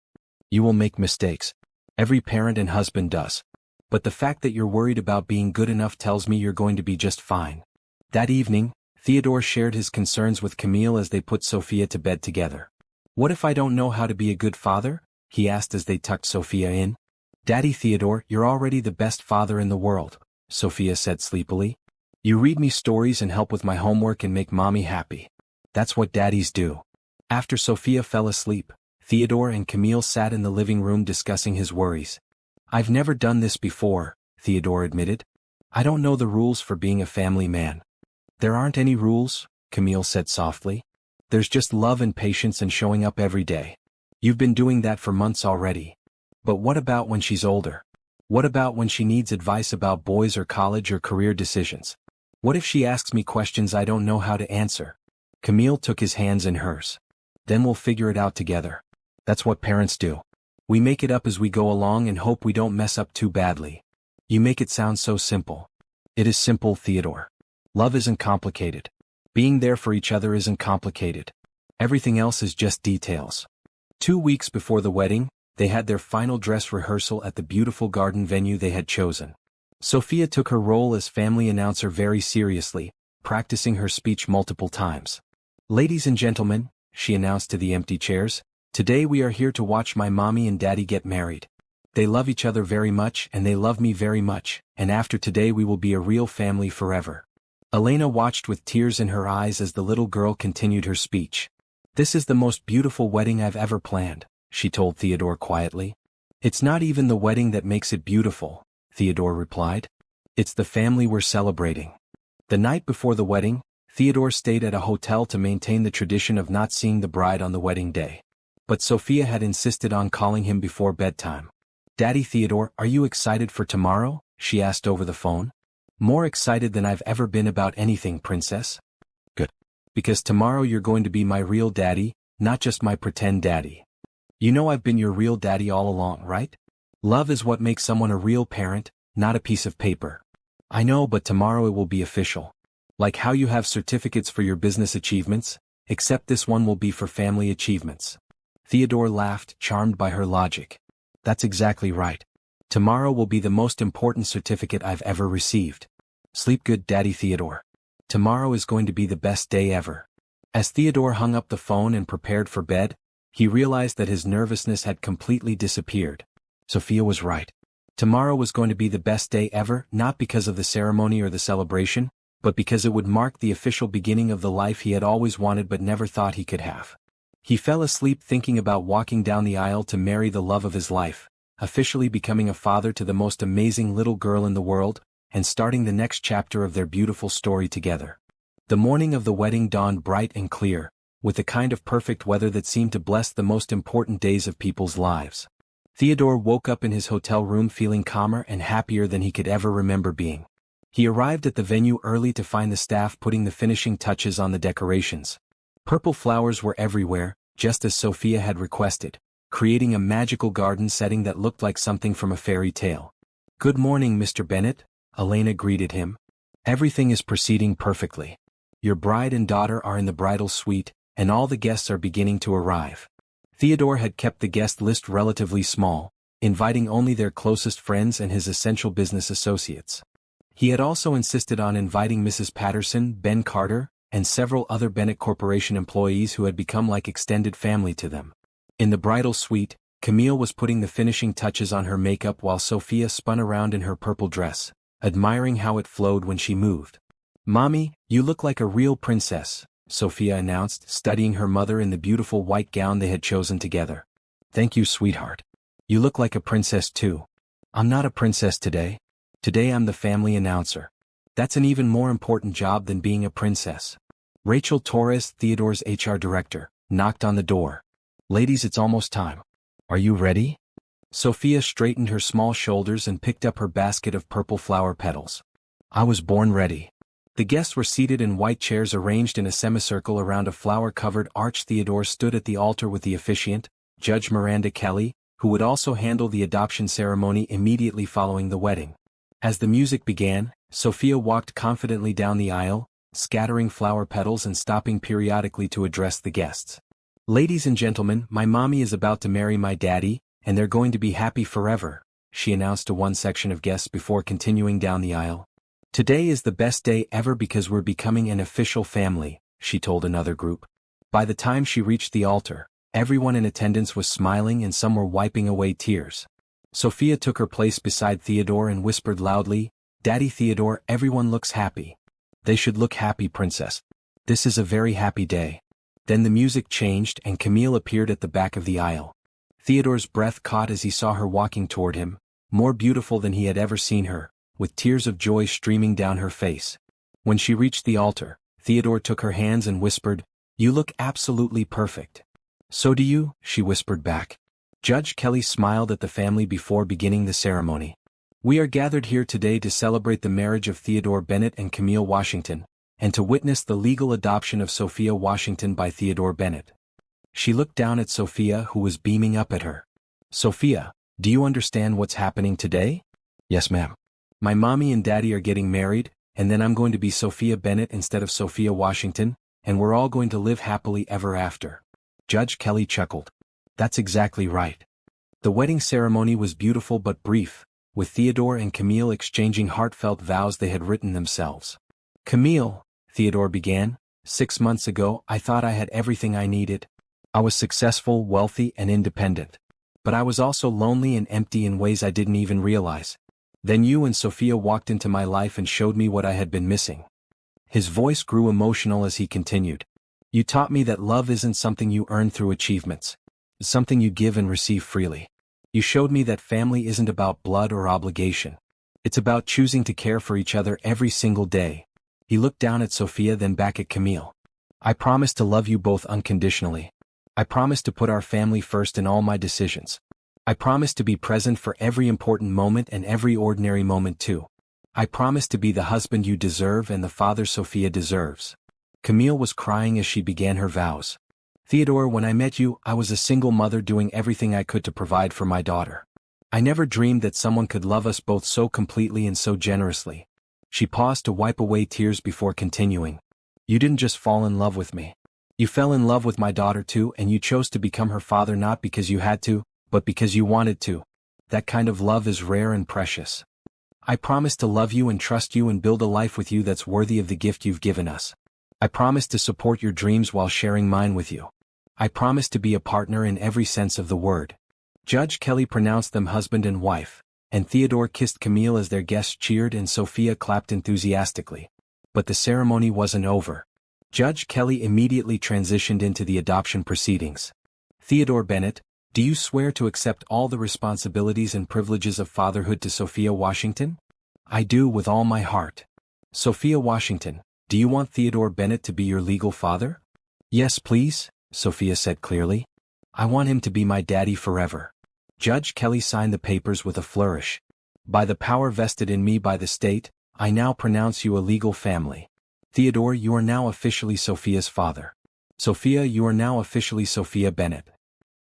"You will make mistakes. Every parent and husband does. But the fact that you're worried about being good enough tells me you're going to be just fine." That evening, Theodore shared his concerns with Camille as they put Sophia to bed together. "What if I don't know how to be a good father?" he asked as they tucked Sophia in. "Daddy Theodore, you're already the best father in the world," Sophia said sleepily. "You read me stories and help with my homework and make Mommy happy. That's what daddies do." After Sophia fell asleep, Theodore and Camille sat in the living room discussing his worries. "I've never done this before," Theodore admitted. "I don't know the rules for being a family man." "There aren't any rules," Camille said softly. "There's just love and patience and showing up every day. You've been doing that for months already. But what about when she's older? What about when she needs advice about boys or college or career decisions? What if she asks me questions I don't know how to answer?" Camille took his hands in hers. "Then we'll figure it out together. That's what parents do. We make it up as we go along and hope we don't mess up too badly." "You make it sound so simple." "It is simple, Theodore. Love isn't complicated. Being there for each other isn't complicated. Everything else is just details." 2 weeks before the wedding, they had their final dress rehearsal at the beautiful garden venue they had chosen. Sophia took her role as family announcer very seriously, practicing her speech multiple times. "Ladies and gentlemen," she announced to the empty chairs, "today we are here to watch my mommy and daddy get married. They love each other very much and they love me very much, and after today we will be a real family forever." Elena watched with tears in her eyes as the little girl continued her speech. "This is the most beautiful wedding I've ever planned," she told Theodore quietly. "It's not even the wedding that makes it beautiful," Theodore replied. "It's the family we're celebrating." The night before the wedding, Theodore stayed at a hotel to maintain the tradition of not seeing the bride on the wedding day. But Sophia had insisted on calling him before bedtime. "Daddy Theodore, are you excited for tomorrow?" she asked over the phone. "More excited than I've ever been about anything, princess." "Good. Because tomorrow you're going to be my real daddy, not just my pretend daddy. You know I've been your real daddy all along, right? Love is what makes someone a real parent, not a piece of paper." "I know, but tomorrow it will be official. Like how you have certificates for your business achievements, except this one will be for family achievements." Theodore laughed, charmed by her logic. "That's exactly right. Tomorrow will be the most important certificate I've ever received. Sleep good, Daddy Theodore. Tomorrow is going to be the best day ever." As Theodore hung up the phone and prepared for bed, he realized that his nervousness had completely disappeared. Sophia was right. Tomorrow was going to be the best day ever, not because of the ceremony or the celebration, but because it would mark the official beginning of the life he had always wanted but never thought he could have. He fell asleep thinking about walking down the aisle to marry the love of his life, officially becoming a father to the most amazing little girl in the world, and starting the next chapter of their beautiful story together. The morning of the wedding dawned bright and clear, with the kind of perfect weather that seemed to bless the most important days of people's lives. Theodore woke up in his hotel room feeling calmer and happier than he could ever remember being. He arrived at the venue early to find the staff putting the finishing touches on the decorations. Purple flowers were everywhere, just as Sophia had requested, creating a magical garden setting that looked like something from a fairy tale. "Good morning, Mr. Bennett," Elena greeted him. "Everything is proceeding perfectly. Your bride and daughter are in the bridal suite, and all the guests are beginning to arrive." Theodore had kept the guest list relatively small, inviting only their closest friends and his essential business associates. He had also insisted on inviting Mrs. Patterson, Ben Carter, and several other Bennett Corporation employees who had become like extended family to them. In the bridal suite, Camille was putting the finishing touches on her makeup while Sophia spun around in her purple dress, admiring how it flowed when she moved. "Mommy, you look like a real princess," Sophia announced, studying her mother in the beautiful white gown they had chosen together. "Thank you, sweetheart. You look like a princess too." "I'm not a princess today. Today I'm the family announcer. That's an even more important job than being a princess." Rachel Torres, Theodore's HR director, knocked on the door. "Ladies, it's almost time. Are you ready?" Sophia straightened her small shoulders and picked up her basket of purple flower petals. "I was born ready." The guests were seated in white chairs arranged in a semicircle around a flower-covered arch. Theodore stood at the altar with the officiant, Judge Miranda Kelly, who would also handle the adoption ceremony immediately following the wedding. As the music began, Sophia walked confidently down the aisle, scattering flower petals and stopping periodically to address the guests. "Ladies and gentlemen, my mommy is about to marry my daddy, and they're going to be happy forever," she announced to one section of guests before continuing down the aisle. "Today is the best day ever because we're becoming an official family," she told another group. By the time she reached the altar, everyone in attendance was smiling and some were wiping away tears. Sophia took her place beside Theodore and whispered loudly, "Daddy Theodore, everyone looks happy. They should look happy, princess. This is a very happy day." Then the music changed and Camille appeared at the back of the aisle. Theodore's breath caught as he saw her walking toward him, more beautiful than he had ever seen her, with tears of joy streaming down her face. When she reached the altar, Theodore took her hands and whispered, "You look absolutely perfect." "So do you," she whispered back. Judge Kelly smiled at the family before beginning the ceremony. "We are gathered here today to celebrate the marriage of Theodore Bennett and Camille Washington, and to witness the legal adoption of Sophia Washington by Theodore Bennett." She looked down at Sophia, who was beaming up at her. "Sophia, do you understand what's happening today?" "Yes, ma'am. My mommy and daddy are getting married, and then I'm going to be Sophia Bennett instead of Sophia Washington, and we're all going to live happily ever after." Judge Kelly chuckled. "That's exactly right." The wedding ceremony was beautiful but brief, with Theodore and Camille exchanging heartfelt vows they had written themselves. "Camille," Theodore began. 6 months ago, I thought I had everything I needed. I was successful, wealthy, and independent. But I was also lonely and empty in ways I didn't even realize. Then you and Sophia walked into my life and showed me what I had been missing. His voice grew emotional as he continued. You taught me that love isn't something you earn through achievements. It's something you give and receive freely. You showed me that family isn't about blood or obligation. It's about choosing to care for each other every single day. He looked down at Sophia, then back at Camille. I promise to love you both unconditionally. I promise to put our family first in all my decisions. I promise to be present for every important moment and every ordinary moment too. I promise to be the husband you deserve and the father Sophia deserves. Camille was crying as she began her vows. Theodore, when I met you, I was a single mother doing everything I could to provide for my daughter. I never dreamed that someone could love us both so completely and so generously. She paused to wipe away tears before continuing. You didn't just fall in love with me. You fell in love with my daughter too, and you chose to become her father not because you had to, but because you wanted to. That kind of love is rare and precious. I promise to love you and trust you and build a life with you that's worthy of the gift you've given us. I promise to support your dreams while sharing mine with you. I promise to be a partner in every sense of the word. Judge Kelly pronounced them husband and wife, and Theodore kissed Camille as their guests cheered and Sophia clapped enthusiastically. But the ceremony wasn't over. Judge Kelly immediately transitioned into the adoption proceedings. Theodore Bennett, do you swear to accept all the responsibilities and privileges of fatherhood to Sophia Washington? I do with all my heart. Sophia Washington, do you want Theodore Bennett to be your legal father? Yes, please, Sophia said clearly. I want him to be my daddy forever. Judge Kelly signed the papers with a flourish. By the power vested in me by the state, I now pronounce you a legal family. Theodore, you are now officially Sophia's father. Sophia, you are now officially Sophia Bennett.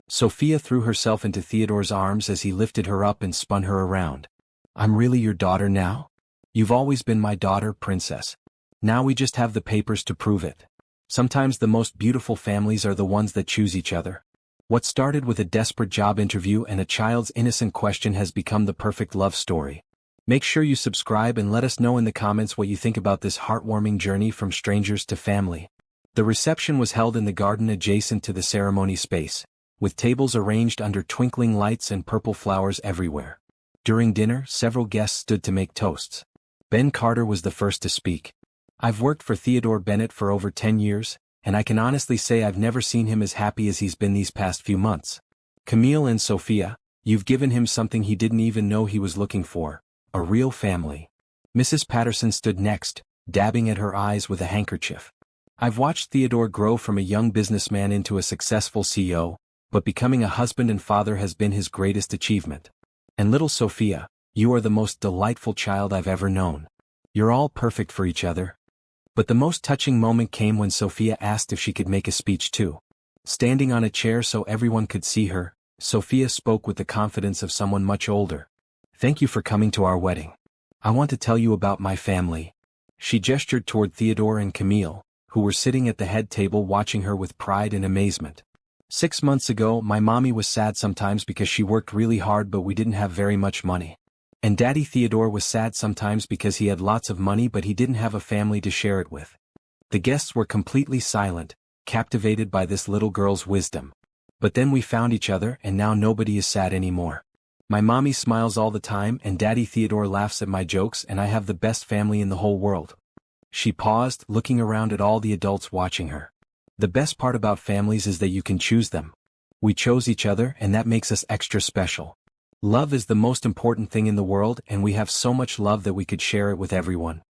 Sophia threw herself into Theodore's arms as he lifted her up and spun her around. I'm really your daughter now? You've always been my daughter, princess. Now we just have the papers to prove it. Sometimes the most beautiful families are the ones that choose each other. What started with a desperate job interview and a child's innocent question has become the perfect love story. Make sure you subscribe and let us know in the comments what you think about this heartwarming journey from strangers to family. The reception was held in the garden adjacent to the ceremony space, with tables arranged under twinkling lights and purple flowers everywhere. During dinner, several guests stood to make toasts. Ben Carter was the first to speak. I've worked for Theodore Bennett for over 10 years, and I can honestly say I've never seen him as happy as he's been these past few months. Camille and Sophia, you've given him something he didn't even know he was looking for, a real family. Mrs. Patterson stood next, dabbing at her eyes with a handkerchief. I've watched Theodore grow from a young businessman into a successful CEO, but becoming a husband and father has been his greatest achievement. And little Sophia, you are the most delightful child I've ever known. You're all perfect for each other. But the most touching moment came when Sophia asked if she could make a speech too. Standing on a chair so everyone could see her, Sophia spoke with the confidence of someone much older. Thank you for coming to our wedding. I want to tell you about my family. She gestured toward Theodore and Camille, who were sitting at the head table watching her with pride and amazement. 6 months ago, my mommy was sad sometimes because she worked really hard but we didn't have very much money. And Daddy Theodore was sad sometimes because he had lots of money but he didn't have a family to share it with. The guests were completely silent, captivated by this little girl's wisdom. But then we found each other and now nobody is sad anymore. My mommy smiles all the time and Daddy Theodore laughs at my jokes and I have the best family in the whole world. She paused, looking around at all the adults watching her. The best part about families is that you can choose them. We chose each other and that makes us extra special. Love is the most important thing in the world and we have so much love that we could share it with everyone.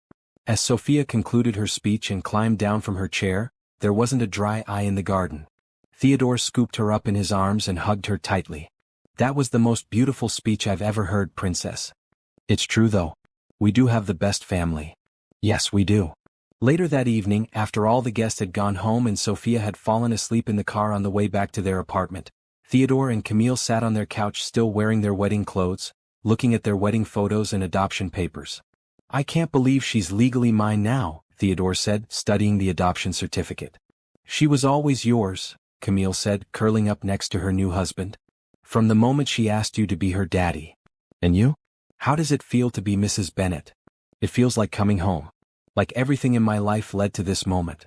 As Sophia concluded her speech and climbed down from her chair, there wasn't a dry eye in the garden. Theodore scooped her up in his arms and hugged her tightly. That was the most beautiful speech I've ever heard, princess. It's true though. We do have the best family. Yes, we do. Later that evening, after all the guests had gone home and Sophia had fallen asleep in the car on the way back to their apartment, Theodore and Camille sat on their couch still wearing their wedding clothes, looking at their wedding photos and adoption papers. I can't believe she's legally mine now, Theodore said, studying the adoption certificate. She was always yours, Camille said, curling up next to her new husband. From the moment she asked you to be her daddy. And you? How does it feel to be Mrs. Bennett? It feels like coming home. Like everything in my life led to this moment.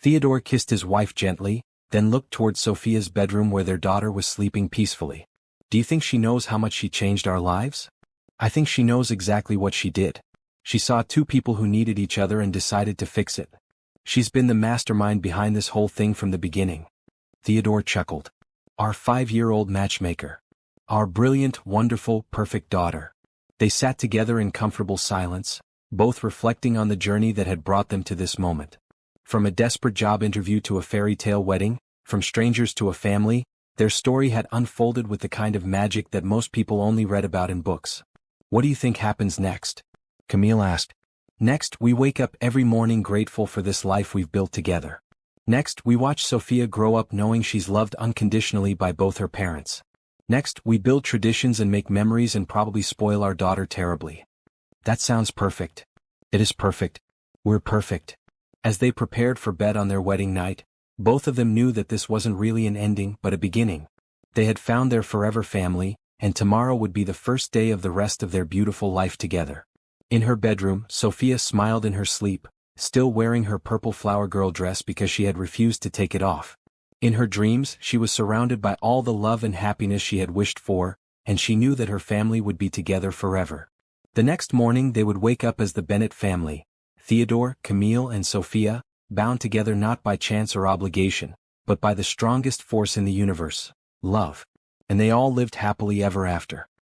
Theodore kissed his wife gently, then looked towards Sophia's bedroom where their daughter was sleeping peacefully. Do you think she knows how much she changed our lives? I think she knows exactly what she did. She saw two people who needed each other and decided to fix it. She's been the mastermind behind this whole thing from the beginning. Theodore chuckled. Our 5-year-old matchmaker. Our brilliant, wonderful, perfect daughter. They sat together in comfortable silence, both reflecting on the journey that had brought them to this moment. From a desperate job interview to a fairy tale wedding, from strangers to a family, their story had unfolded with the kind of magic that most people only read about in books. What do you think happens next? Camille asked. Next, we wake up every morning grateful for this life we've built together. Next, we watch Sophia grow up knowing she's loved unconditionally by both her parents. Next, we build traditions and make memories and probably spoil our daughter terribly. That sounds perfect. It is perfect. We're perfect. As they prepared for bed on their wedding night, both of them knew that this wasn't really an ending but a beginning. They had found their forever family, and tomorrow would be the first day of the rest of their beautiful life together. In her bedroom, Sophia smiled in her sleep, still wearing her purple flower girl dress because she had refused to take it off. In her dreams, she was surrounded by all the love and happiness she had wished for, and she knew that her family would be together forever. The next morning they would wake up as the Bennett family, Theodore, Camille and Sophia, bound together not by chance or obligation, but by the strongest force in the universe, love. And they all lived happily ever after.